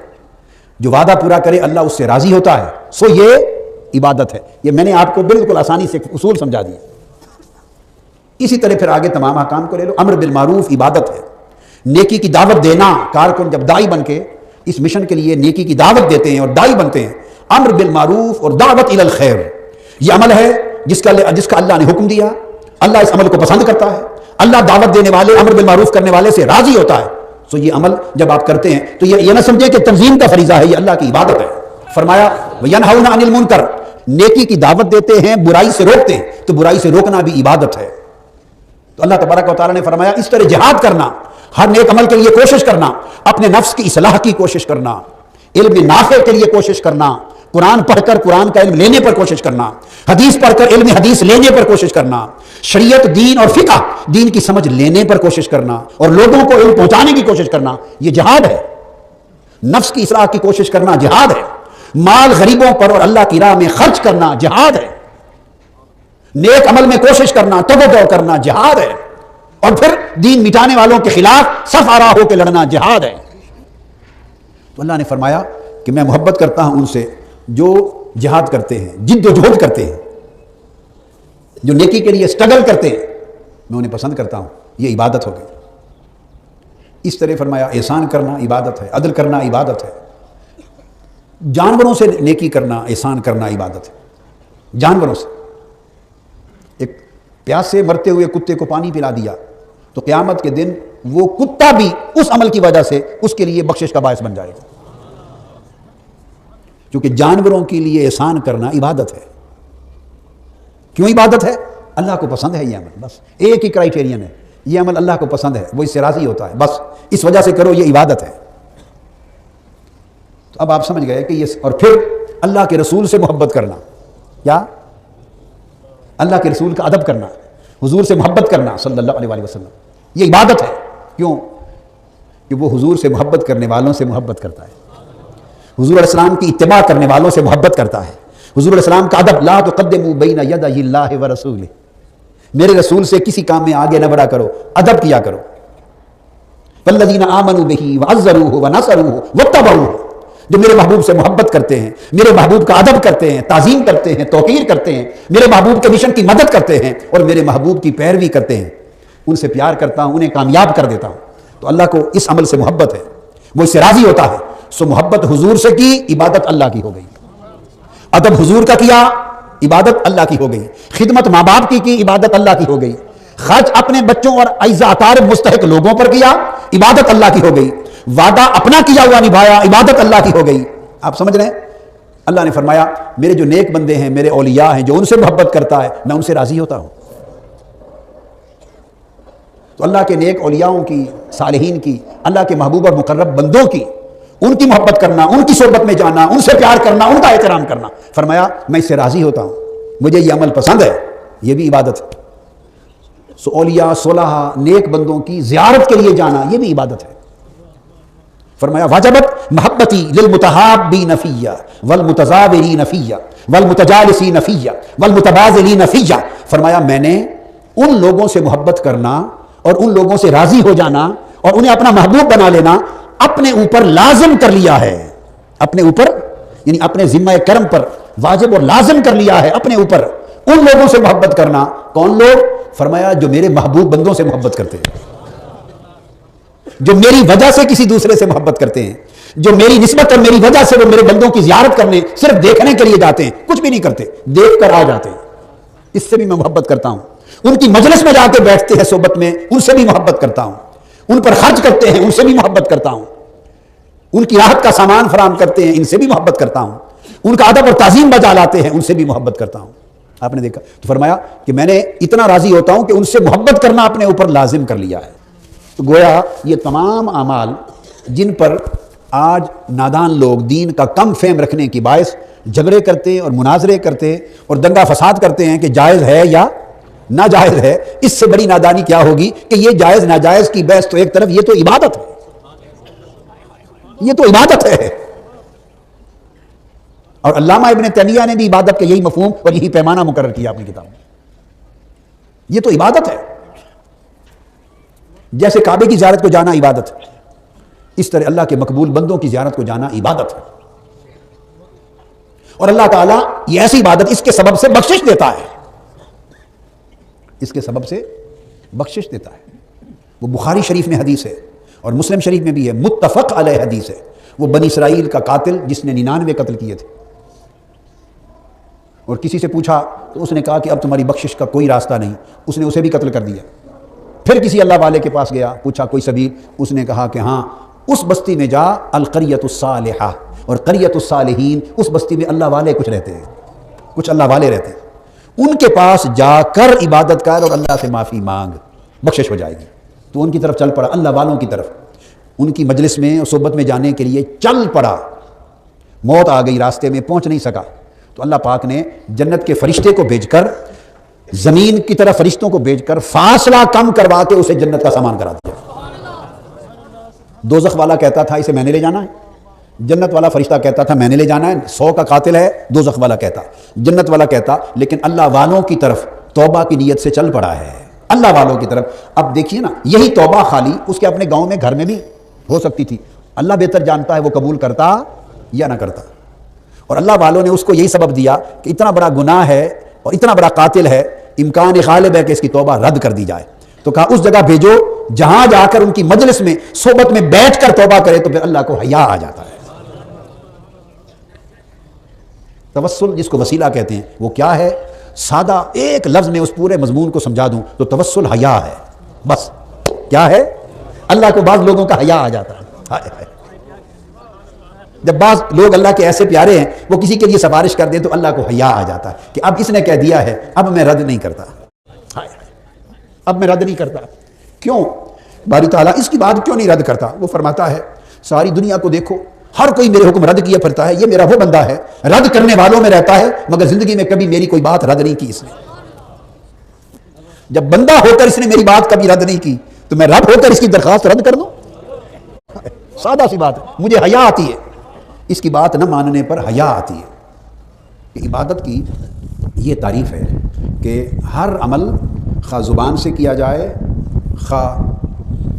جو وعدہ پورا کرے اللہ اس سے راضی ہوتا ہے، سو یہ عبادت ہے۔ یہ میں نے آپ کو بالکل آسانی سے اصول سمجھا دیا۔ اسی طرح پھر آگے تمام احکام کو لے لو۔ امر بالمعروف عبادت ہے، نیکی کی دعوت دینا۔ کارکن جب داعی بن کے اس مشن کے لیے نیکی کی دعوت دیتے ہیں اور داعی بنتے ہیں، امر بالمعروف اور دعوت الی الخیر، یہ عمل ہے جس کا اللہ نے حکم دیا، اللہ اس عمل کو پسند کرتا ہے، اللہ دعوت دینے والے، امر بالمعروف کرنے والے سے راضی ہوتا ہے۔ سو یہ عمل جب آپ کرتے ہیں تو یہ نہ سمجھیں کہ تنظیم کا فریضہ ہے، یہ اللہ کی عبادت ہے۔ فرمایا وَيَنْهَوْنَ عَنِ الْمُنْكَرِ، نیکی کی دعوت دیتے ہیں، برائی سے روکتے ہیں، تو برائی سے روکنا بھی عبادت ہے۔ تو اللہ تبارک و تعالیٰ نے فرمایا اس طرح جہاد کرنا، ہر نیک عمل کے لیے کوشش کرنا، اپنے نفس کی اصلاح کی کوشش کرنا، علم نافع کے لیے کوشش کرنا، قرآن پڑھ کر قرآن کا علم لینے پر کوشش کرنا، حدیث پڑھ کر علم حدیث لینے پر کوشش کرنا، شریعت، دین اور فقہ، دین کی سمجھ لینے پر کوشش کرنا، اور لوگوں کو علم پہنچانے کی کوشش کرنا، یہ جہاد ہے۔ نفس کی اصلاح کی کوشش کرنا جہاد ہے۔ مال غریبوں پر اور اللہ کی راہ میں خرچ کرنا جہاد ہے۔ نیک عمل میں کوشش کرنا، توبہ کرنا جہاد ہے۔ اور پھر دین مٹانے والوں کے خلاف صف آرا ہو کے لڑنا جہاد ہے۔ تو اللہ نے فرمایا کہ میں محبت کرتا ہوں ان سے جو جہاد کرتے ہیں، جد و جہد کرتے ہیں، جو نیکی کے لیے سٹرگل کرتے ہیں، میں انہیں پسند کرتا ہوں۔ یہ عبادت ہو گئی۔ اس طرح فرمایا احسان کرنا عبادت ہے، عدل کرنا عبادت ہے، جانوروں سے نیکی کرنا، احسان کرنا عبادت ہے۔ جانوروں سے، ایک پیاس سے مرتے ہوئے کتے کو پانی پلا دیا تو قیامت کے دن وہ کتا بھی اس عمل کی وجہ سے اس کے لیے بخشش کا باعث بن جائے گا، کیونکہ جانوروں کے لیے احسان کرنا عبادت ہے۔ کیوں عبادت ہے؟ اللہ کو پسند ہے یہ عمل، بس ایک ہی کرائیٹیرین ہے، یہ عمل اللہ کو پسند ہے، وہ اس سے راضی ہوتا ہے، بس اس وجہ سے کرو، یہ عبادت ہے۔ تو اب آپ سمجھ گئے کہ یہ، اور پھر اللہ کے رسول سے محبت کرنا، کیا؟ اللہ کے رسول کا ادب کرنا، حضور سے محبت کرنا صلی اللہ علیہ وآلہ وسلم، یہ عبادت ہے۔ کیوں؟ کہ وہ حضور سے محبت کرنے والوں سے محبت کرتا ہے، حضور علیہ السلام کی اتباع کرنے والوں سے محبت کرتا ہے۔ حضور علیہ السلام کا ادب، لا تقدموا بین یدی اللہ ورسولہ، میرے رسول سے کسی کام میں آگے نہ بڑھا کرو، ادب کیا کرو۔ والذین آمنوا بہ وعزروہ ونصروہ واتبعوہ، جو میرے محبوب سے محبت کرتے ہیں، میرے محبوب کا ادب کرتے ہیں، تعظیم کرتے ہیں، توقیر کرتے ہیں، میرے محبوب کے مشن کی مدد کرتے ہیں اور میرے محبوب کی پیروی کرتے ہیں، ان سے پیار کرتا ہوں، انہیں کامیاب کر دیتا ہوں۔ تو اللہ کو اس عمل سے محبت ہے، وہ اس سے راضی ہوتا ہے۔ سو محبت حضور سے کی، عبادت اللہ کی ہو گئی۔ ادب حضور کا کیا، عبادت اللہ کی ہو گئی۔ خدمت ماں باپ کی عبادت اللہ کی ہو گئی۔ خرچ اپنے بچوں اور اعزا اقارب مستحق لوگوں پر کیا، عبادت اللہ کی ہو گئی۔ وعدہ اپنا کیا ہوا نبھایا، عبادت اللہ کی ہو گئی۔ آپ سمجھ رہے ہیں؟ اللہ نے فرمایا میرے جو نیک بندے ہیں، میرے اولیاء ہیں، جو ان سے محبت کرتا ہے میں ان سے راضی ہوتا ہوں۔ تو اللہ کے نیک اولیاءوں کی، صالحین کی، اللہ کے محبوب اور مقرب بندوں کی، ان کی محبت کرنا، ان کی صحبت میں جانا، ان سے پیار کرنا، ان کا احترام کرنا، فرمایا میں اس سے راضی ہوتا ہوں، مجھے یہ عمل پسند ہے، یہ بھی عبادت ہے۔ سو اولیاء، صلحاء، نیک بندوں کی زیارت کے لیے جانا، یہ بھی عبادت ہے۔ فرمایا واجبت محبتی للمتحابین فیہ والمتزاورین فیہ والمتجالسین فیہ والمتبادلین فیہ، فرمایا میں نے ان لوگوں سے محبت کرنا اور ان لوگوں سے راضی ہو جانا اور انہیں اپنا محبوب بنا لینا اپنے اوپر لازم کر لیا ہے، اپنے اوپر یعنی اپنے ذمہ کرم پر واجب اور لازم کر لیا ہے اپنے اوپر ان لوگوں سے محبت کرنا۔ کون لوگ؟ فرمایا جو میرے محبوب بندوں سے محبت کرتے ہیں، جو میری وجہ سے کسی دوسرے سے محبت کرتے ہیں، جو میری نسبت اور میری وجہ سے وہ میرے بندوں کی زیارت کرنے صرف دیکھنے کے لیے جاتے ہیں، کچھ بھی نہیں کرتے، دیکھ کر آ جاتے ہیں، اس سے بھی میں محبت کرتا ہوں۔ ان کی مجلس میں جا کے بیٹھتے ہیں صحبت میں، ان سے بھی محبت کرتا ہوں۔ ان پر خرچ کرتے ہیں، ان سے بھی محبت کرتا ہوں۔ ان کی راحت کا سامان فراہم کرتے ہیں، ان سے بھی محبت کرتا ہوں۔ ان کا ادب اور تعظیم بجا لاتے ہیں، ان سے بھی محبت کرتا ہوں۔ آپ نے دیکھا تو فرمایا کہ میں نے اتنا راضی ہوتا ہوں کہ ان سے محبت کرنا اپنے اوپر لازم کر لیا ہے۔ تو گویا یہ تمام اعمال جن پر آج نادان لوگ دین کا کم فہم رکھنے کی باعث جھگڑے کرتے اور مناظرے کرتے اور دنگا فساد کرتے ہیں کہ جائز ہے یا ناجائز ہے، اس سے بڑی نادانی کیا ہوگی کہ یہ جائز ناجائز کی بحث تو ایک طرف، یہ تو عبادت ہے، یہ تو عبادت ہے۔ اور علامہ ابن تیمیہ نے بھی عبادت کا یہی مفہوم اور یہی پیمانہ مقرر کیا اپنی کتاب میں، یہ تو عبادت ہے۔ جیسے کعبے کی زیارت کو جانا عبادت ہے، اس طرح اللہ کے مقبول بندوں کی زیارت کو جانا عبادت ہے۔ اور اللہ تعالیٰ یہ ایسی عبادت اس کے سبب سے بخشش دیتا ہے، اس کے سبب سے بخشش دیتا ہے۔ وہ بخاری شریف میں حدیث ہے اور مسلم شریف میں بھی ہے، متفق علیہ حدیث ہے۔ وہ بنی اسرائیل کا قاتل جس نے 99 قتل کیے تھے، اور کسی سے پوچھا تو اس نے کہا کہ اب تمہاری بخشش کا کوئی راستہ نہیں، اس نے اسے بھی قتل کر دیا۔ پھر کسی اللہ والے کے پاس گیا، پوچھا کوئی سبیل، اس نے کہا کہ ہاں اس بستی میں جا، القریۃ الصالحہ، اور قریۃ الصالحین، اس بستی میں اللہ والے کچھ رہتے ہیں، کچھ اللہ والے رہتے ہیں، ان کے پاس جا کر عبادت کر اور اللہ سے معافی مانگ، بخشش ہو جائے گی۔ تو ان کی طرف چل پڑا، اللہ والوں کی طرف، ان کی مجلس میں اور صحبت میں جانے کے لیے چل پڑا۔ موت آ گئی، راستے میں پہنچ نہیں سکا، تو اللہ پاک نے جنت کے فرشتے کو بھیج کر، زمین کی طرف فرشتوں کو بھیج کر فاصلہ کم کروا کے اسے جنت کا سامان کرا دیا۔ دوزخ والا کہتا تھا اسے میں نے لے جانا ہے، جنت والا فرشتہ کہتا تھا میں نے لے جانا ہے۔ 100 کا قاتل ہے، دوزخ والا کہتا، جنت والا کہتا لیکن اللہ والوں کی طرف توبہ کی نیت سے چل پڑا ہے، اللہ والوں کی طرف۔ اب دیکھیے نا، یہی توبہ خالی اس کے اپنے گاؤں میں، گھر میں بھی ہو سکتی تھی، اللہ بہتر جانتا ہے وہ قبول کرتا یا نہ کرتا۔ اور اللہ والوں نے اس کو یہی سبب دیا کہ اتنا بڑا گناہ ہے اور اتنا بڑا قاتل ہے، امکان غالب ہے کہ اس کی توبہ رد کر دی جائے، تو کہا اس جگہ بھیجو جہاں جا کر ان کی مجلس میں صحبت میں بیٹھ کر توبہ کرے، تو پھر اللہ کو حیا آ جاتا ہے۔ توسل جس کو وسیلہ کہتے ہیں، وہ کیا ہے؟ سادہ ایک لفظ میں اس پورے مضمون کو سمجھا دوں تو توسل حیا ہے، بس۔ کیا ہے؟ اللہ کو بعض لوگوں کا حیا آ جاتا ہے، ہائے ہائے۔ جب بعض لوگ اللہ کے ایسے پیارے ہیں، وہ کسی کے لیے سفارش کر دیں تو اللہ کو حیا آ جاتا ہے کہ اب اس نے کہہ دیا ہے، اب میں رد نہیں کرتا، اب میں رد نہیں کرتا۔ کیوں؟ باری تعالیٰ اس کی بات کیوں نہیں رد کرتا؟ وہ فرماتا ہے ساری دنیا کو دیکھو، ہر کوئی میرے حکم رد کیا پھرتا ہے، یہ میرا وہ بندہ ہے رد کرنے والوں میں رہتا ہے، مگر زندگی میں کبھی میری کوئی بات رد نہیں کی اس نے۔ جب بندہ ہو کر اس نے میری بات کبھی رد نہیں کی تو میں رب ہو کر اس کی درخواست رد کر دوں؟ سادہ سی بات ہے۔ مجھے حیا آتی ہے اس کی بات نہ ماننے پر، حیا آتی ہے کہ عبادت کی یہ تعریف ہے کہ ہر عمل خواہ زبان سے کیا جائے، خواہ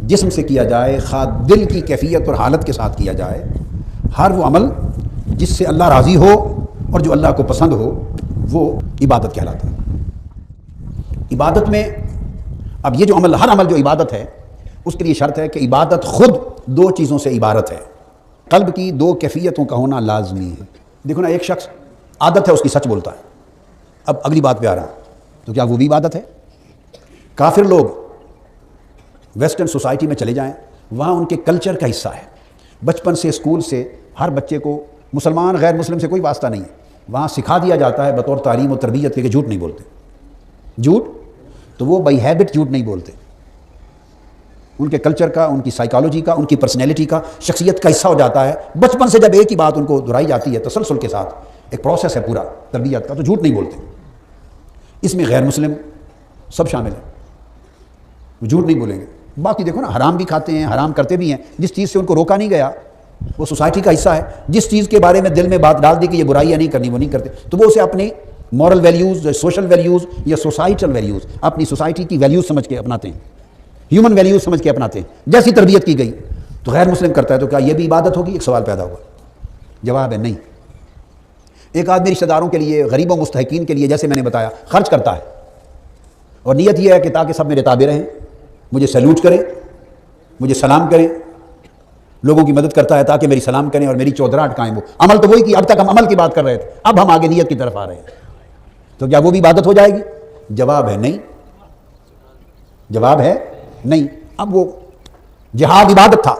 جسم سے کیا جائے، خواہ دل کی کیفیت اور حالت کے ساتھ کیا جائے، ہر وہ عمل جس سے اللہ راضی ہو اور جو اللہ کو پسند ہو وہ عبادت کہلاتا ہے۔ عبادت میں اب یہ جو عمل، ہر عمل جو عبادت ہے اس کے لیے شرط ہے کہ عبادت خود دو چیزوں سے عبارت ہے۔ قلب کی دو کیفیتوں کا ہونا لازمی ہے۔ دیکھو نا، ایک شخص عادت ہے اس کی سچ بولتا ہے، اب اگلی بات پہ آ رہا ہوں، تو کیا وہ بھی عبادت ہے؟ کافر لوگ ویسٹرن سوسائٹی میں چلے جائیں، وہاں ان کے کلچر کا حصہ ہے، بچپن سے اسکول سے ہر بچے کو، مسلمان غیر مسلم سے کوئی واسطہ نہیں ہے، وہاں سکھا دیا جاتا ہے بطور تعلیم و تربیت کے کہ جھوٹ نہیں بولتے۔ جھوٹ تو وہ بائی ہیبٹ جھوٹ نہیں بولتے، ان کے کلچر کا، ان کی سائیکالوجی کا، ان کی پرسنالٹی کا، شخصیت کا حصہ ہو جاتا ہے۔ بچپن سے جب ایک ہی بات ان کو دہرائی جاتی ہے تسلسل کے ساتھ، ایک پروسیس ہے پورا تربیت کا، تو جھوٹ نہیں بولتے۔ اس میں غیر مسلم سب شامل ہیں، وہ جھوٹ نہیں بولیں گے۔ باقی دیکھو نا، حرام بھی کھاتے ہیں، حرام کرتے بھی ہیں، جس چیز سے ان کو روکا نہیں گیا وہ سوسائٹی کا حصہ ہے۔ جس چیز کے بارے میں دل میں بات ڈال دی کہ یہ برائیاں نہیں کرنی، وہ نہیں کرتے، تو وہ اسے اپنی مورل ویلیوز، سوشل ویلیوز یا سوسائٹل ویلیوز، اپنی سوسائٹی کی ویلیوز سمجھ کے اپناتے ہیں، ہیومن ویلیوز سمجھ کے اپناتے ہیں، جیسی تربیت کی گئی۔ تو غیر مسلم کرتا ہے تو کیا یہ بھی عبادت ہوگی؟ ایک سوال پیدا ہوا۔ جواب ہے نہیں۔ ایک آدمی رشتہ داروں کے لیے، غریبوں مستحقین کے لیے، جیسے میں نے بتایا، خرچ کرتا ہے اور نیت یہ ہے کہ تاکہ سب میرے تابع رہیں، مجھے سیلوٹ کریں، مجھے سلام کریں، لوگوں کی مدد کرتا ہے تاکہ میری سلام کریں اور میری چودراہٹ قائم ہو۔ عمل تو وہی کی، اب تک ہم عمل کی بات کر رہے تھے، اب ہم آگے نیت کی طرف آ رہے ہیں، تو کیا وہ بھی عبادت ہو جائے گی؟ جواب ہے نہیں۔ جواب ہے نہیں۔ اب وہ جہاد عبادت تھا،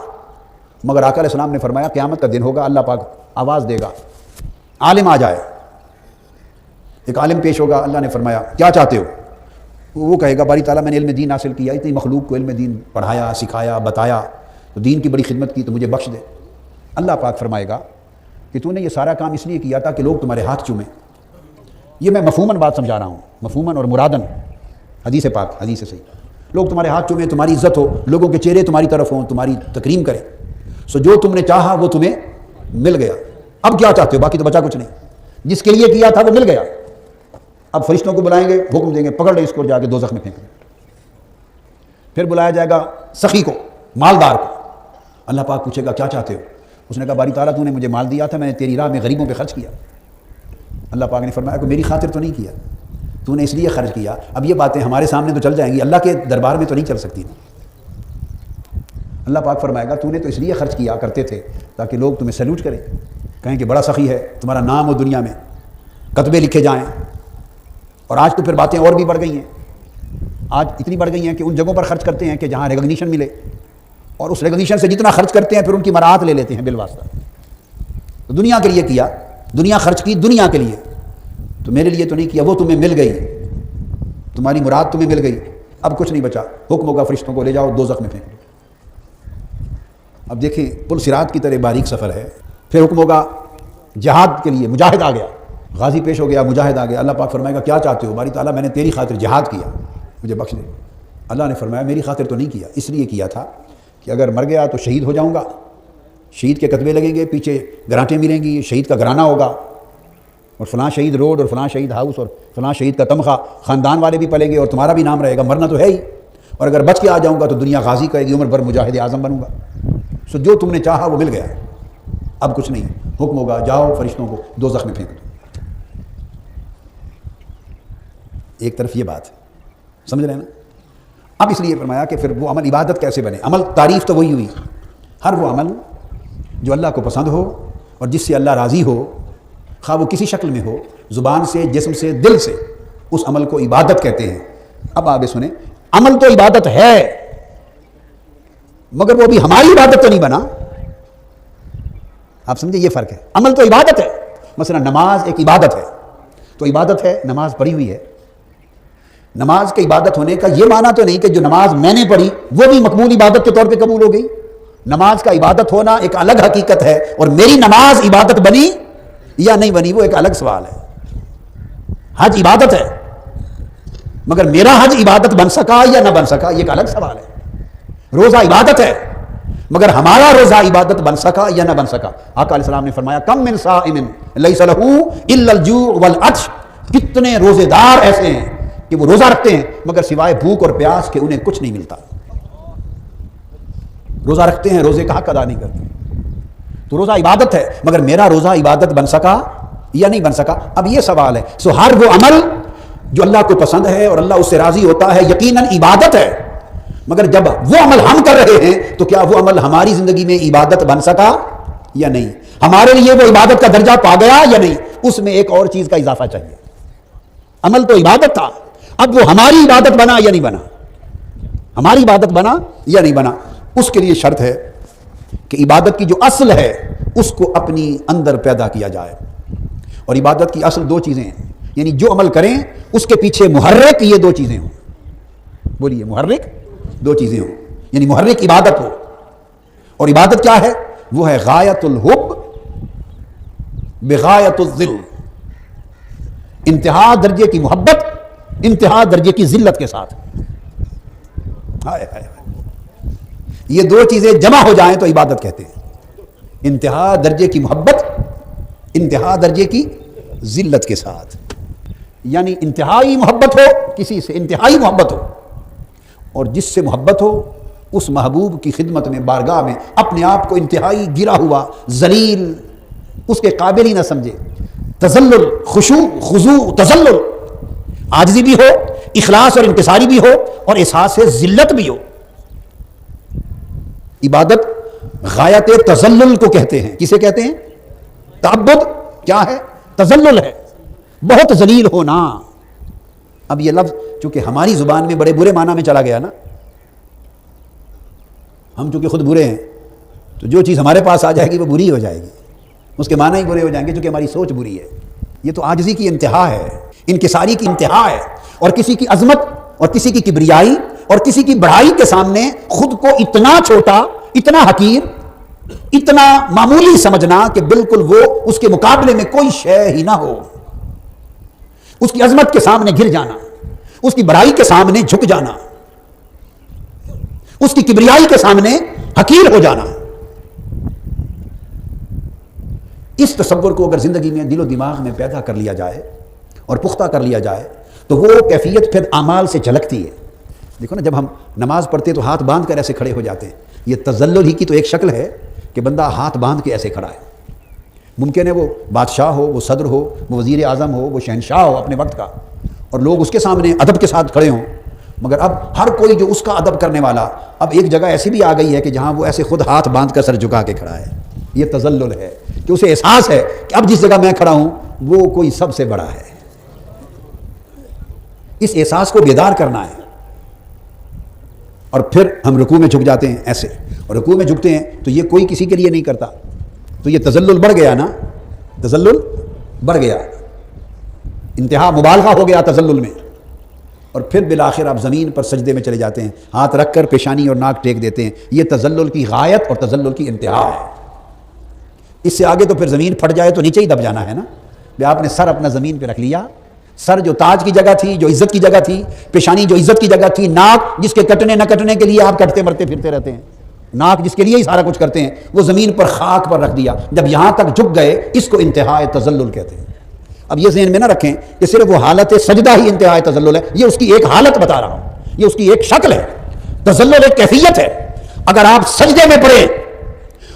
مگر آقا علیہ السلام نے فرمایا قیامت کا دن ہوگا، اللہ پاک آواز دے گا، عالم آ جائے، ایک عالم پیش ہوگا، اللہ نے فرمایا کیا چاہتے ہو؟ وہ کہے گا باری تعالیٰ میں نے علم دین حاصل کیا، اتنی مخلوق کو علم دین پڑھایا، سکھایا، بتایا، تو دین کی بڑی خدمت کی، تو مجھے بخش دے۔ اللہ پاک فرمائے گا کہ تو نے یہ سارا کام اس لیے کیا تھا کہ لوگ تمہارے ہاتھ چومیں۔ یہ میں مفہوماً بات سمجھا رہا ہوں، مفہوماً اور مرادن، حدیث پاک، حدیث صحیح، لوگ تمہارے ہاتھ چومیں، تمہاری عزت ہو، لوگوں کے چہرے تمہاری طرف ہوں، تمہاری تکریم کریں، سو جو تم نے چاہا وہ تمہیں مل گیا۔ اب کیا چاہتے ہو؟ باقی تو بچا کچھ نہیں، جس کے لیے کیا تھا وہ مل گیا۔ اب فرشتوں کو بلائیں گے، حکم دیں گے پکڑ لے اس کو، جا کے دوزخ میں پھینک دیں۔ پھر بلایا جائے گا سخی کو، مالدار کو، اللہ پاک پوچھے گا کیا چاہتے ہو؟ اس نے کہا باری تعالیٰ تو نے مجھے مال دیا تھا، میں نے تیری راہ میں غریبوں پہ خرچ کیا۔ اللہ پاک نے فرمایا کہ میری خاطر تو نہیں کیا، تو نے اس لیے خرچ کیا۔ اب یہ باتیں ہمارے سامنے تو چل جائیں گی، اللہ کے دربار میں تو نہیں چل سکتی۔ اللہ پاک فرمائے گا تو نے تو اس لیے خرچ کیا کرتے تھے تاکہ لوگ تمہیں سیلوٹ کریں، کہیں کہ بڑا سخی ہے، تمہارا نام ہو دنیا میں، کتبے لکھے جائیں۔ اور آج تو پھر باتیں اور بھی بڑھ گئی ہیں، آج اتنی بڑھ گئی ہیں کہ ان جگہوں پر خرچ کرتے ہیں کہ جہاں ریکگنیشن ملے، اور اس ریکگنیشن سے جتنا خرچ کرتے ہیں پھر ان کی مراعات لے لیتے ہیں بالواسطہ۔ تو دنیا کے لیے کیا، دنیا خرچ کی دنیا کے لیے، تو میرے لیے تو نہیں کیا، وہ تمہیں مل گئی، تمہاری مراد تمہیں مل گئی، اب کچھ نہیں بچا، حکم ہوگا فرشتوں کو لے جاؤ دوزخ میں پھینک دو۔ اب دیکھیں پل صراط کی طرح باریک سفر ہے۔ پھر حکم ہوگا جہاد کے لیے، مجاہد آ گیا، غازی پیش ہو گیا، مجاہد آ گیا۔ اللہ پاک فرمائے گا کیا چاہتے ہو؟ باری تعالیٰ میں نے تیری خاطر جہاد کیا، مجھے بخش دے۔ اللہ نے فرمایا میری خاطر تو نہیں کیا، اس لیے کیا تھا کہ اگر مر گیا تو شہید ہو جاؤں گا، شہید کے کتبے لگیں گے، پیچھے گرانٹیں ملیں گی، شہید کا گھرانہ ہوگا، اور فلاں شہید روڈ اور فلاں شہید ہاؤس اور فلاں شہید کا تمخہ، خاندان والے بھی پلیں گے اور تمہارا بھی نام رہے گا، مرنا تو ہے ہی، اور اگر بچ کے آ جاؤں گا تو دنیا غازی کہے گی، عمر بھر مجاہد اعظم بنوں گا۔ سو جو تم نے چاہا وہ مل گیا، اب کچھ نہیں، حکم ہوگا جاؤ فرشتوں کو دوزخ میں پھینک دو۔ ایک طرف یہ بات ہے، سمجھ رہے ہیں نا؟ اب اس لیے فرمایا کہ پھر وہ عمل عبادت کیسے بنے؟ عمل تعریف تو وہی ہوئی، ہر وہ عمل جو اللہ کو پسند ہو اور جس سے اللہ راضی ہو، خواہ وہ کسی شکل میں ہو، زبان سے، جسم سے، دل سے، اس عمل کو عبادت کہتے ہیں۔ اب آگے سنیں، عمل تو عبادت ہے مگر وہ بھی ہماری عبادت تو نہیں بنا۔ آپ سمجھے یہ فرق ہے، عمل تو عبادت ہے، مثلا نماز ایک عبادت ہے، تو عبادت ہے، نماز پڑھی ہوئی ہے۔ نماز کے عبادت ہونے کا یہ معنی تو نہیں کہ جو نماز میں نے پڑھی وہ بھی مقبول عبادت کے طور پہ قبول ہو گئی، نماز کا عبادت ہونا ایک الگ حقیقت ہے، اور میری نماز عبادت بنی یا نہیں بنی وہ ایک الگ سوال ہے۔ حج عبادت ہے، مگر میرا حج عبادت بن سکا یا نہ بن سکا یہ ایک الگ سوال ہے۔ روزہ عبادت ہے، مگر ہمارا روزہ عبادت بن سکا یا نہ بن سکا۔ آقا علیہ السلام نے فرمایا کم من صائم لیس لہ الا الجوع والعطش، کتنے روزے دار ایسے ہیں کہ وہ روزہ رکھتے ہیں مگر سوائے بھوک اور پیاس کے انہیں کچھ نہیں ملتا۔ روزہ رکھتے ہیں، روزے کا حق ادا نہیں کرتے، تو روزہ عبادت ہے، مگر میرا روزہ عبادت بن سکا یا نہیں بن سکا۔ اب یہ سوال ہے، سو ہر وہ عمل جو اللہ کو پسند ہے اور اللہ اس سے راضی ہوتا ہے یقیناً عبادت ہے، مگر جب وہ عمل ہم کر رہے ہیں تو کیا وہ عمل ہماری زندگی میں عبادت بن سکا یا نہیں؟ ہمارے لیے وہ عبادت کا درجہ پا گیا یا نہیں؟ اس میں ایک اور چیز کا اضافہ چاہیے۔ عمل تو عبادت تھا، اب وہ ہماری عبادت بنا یا نہیں بنا؟ ہماری عبادت بنا یا نہیں بنا؟ اس کے لیے شرط ہے کہ عبادت کی جو اصل ہے اس کو اپنی اندر پیدا کیا جائے، اور عبادت کی اصل دو چیزیں ہیں، یعنی جو عمل کریں اس کے پیچھے محرک یہ دو چیزیں ہوں۔ بولیے، محرک دو چیزیں ہوں، یعنی محرک عبادت ہو، اور عبادت کیا ہے؟ وہ ہے غایت الحب بغایت الذل، انتہا درجے کی محبت انتہا درجے کی ذلت کے ساتھ۔ ہائے ہائے، یہ دو چیزیں جمع ہو جائیں تو عبادت کہتے ہیں، انتہا درجے کی محبت انتہا درجے کی ذلت کے ساتھ، یعنی انتہائی محبت ہو کسی سے، انتہائی محبت ہو، اور جس سے محبت ہو اس محبوب کی خدمت میں بارگاہ میں اپنے آپ کو انتہائی گرا ہوا ذلیل اس کے قابل ہی نہ سمجھے، تذلل، خشوع خضوع تذلل، عاجزی بھی ہو، اخلاص اور انکساری بھی ہو، اور احساس ذلت بھی ہو۔ عبادت غایت تذلل کو کہتے ہیں۔ کسے کہتے ہیں؟ تعبد کیا ہے؟ تذلل ہے، بہت ذلیل ہونا۔ اب یہ لفظ چونکہ ہماری زبان میں بڑے برے معنی میں چلا گیا نا، ہم چونکہ خود برے ہیں تو جو چیز ہمارے پاس آ جائے گی وہ بری ہو جائے گی، اس کے معنی ہی برے ہو جائیں گے چونکہ ہماری سوچ بری ہے۔ یہ تو عاجزی کی انتہا ہے، انکساری کی انتہا ہے، اور کسی کی عظمت اور کسی کی کبریائی اور کسی کی بڑائی کے سامنے خود کو اتنا چھوٹا، اتنا حقیر، اتنا معمولی سمجھنا کہ بالکل وہ اس کے مقابلے میں کوئی شے ہی نہ ہو، اس کی عظمت کے سامنے گر جانا، اس کی بڑائی کے سامنے جھک جانا، اس کی کبریائی کے سامنے حقیر ہو جانا۔ اس تصور کو اگر زندگی میں دل و دماغ میں پیدا کر لیا جائے اور پختہ کر لیا جائے تو وہ کیفیت پھر اعمال سے جھلکتی ہے۔ دیکھو نا، جب ہم نماز پڑھتے تو ہاتھ باندھ کر ایسے کھڑے ہو جاتے ہیں، یہ تذلل ہی کی تو ایک شکل ہے کہ بندہ ہاتھ باندھ کے ایسے کھڑا ہے۔ ممکن ہے وہ بادشاہ ہو، وہ صدر ہو، وہ وزیر اعظم ہو، وہ شہنشاہ ہو اپنے وقت کا، اور لوگ اس کے سامنے ادب کے ساتھ کھڑے ہوں، مگر اب ہر کوئی جو اس کا ادب کرنے والا، اب ایک جگہ ایسی بھی آ گئی ہے کہ جہاں وہ ایسے خود ہاتھ باندھ کر سر جھکا کے کھڑا ہے۔ یہ تذلل ہے کہ اسے احساس ہے کہ اب جس جگہ میں کھڑا ہوں وہ کوئی سب سے بڑا ہے۔ اس احساس کو بیدار کرنا ہے، اور پھر ہم رکوع میں جھک جاتے ہیں ایسے، اور رکوع میں جھکتے ہیں تو یہ کوئی کسی کے لیے نہیں کرتا، تو یہ تذلل بڑھ گیا نا، تذلل بڑھ گیا، انتہا مبالغہ ہو گیا تذلل میں، اور پھر بالآخر آپ زمین پر سجدے میں چلے جاتے ہیں، ہاتھ رکھ کر پیشانی اور ناک ٹیک دیتے ہیں۔ یہ تذلل کی غایت اور تذلل کی انتہا ہے۔ اس سے آگے تو پھر زمین پھٹ جائے تو نیچے ہی دب جانا ہے نا۔ آپ نے سر اپنا زمین پہ رکھ لیا، سر جو تاج کی جگہ تھی، جو عزت کی جگہ تھی، پیشانی جو عزت کی جگہ تھی، ناک جس کے کٹنے نہ کٹنے کے لیے آپ کٹتے مرتے پھرتے رہتے ہیں، ناک جس کے لیے ہی سارا کچھ کرتے ہیں، وہ زمین پر خاک پر رکھ دیا۔ جب یہاں تک جھک گئے اس کو انتہاء تذلل کہتے ہیں۔ اب یہ ذہن میں نہ رکھیں کہ صرف وہ حالت سجدہ ہی انتہاء تذلل ہے، یہ اس کی ایک حالت بتا رہا ہوں، یہ اس کی ایک شکل ہے۔ تذلل ایک کیفیت ہے۔ اگر آپ سجدے میں پڑے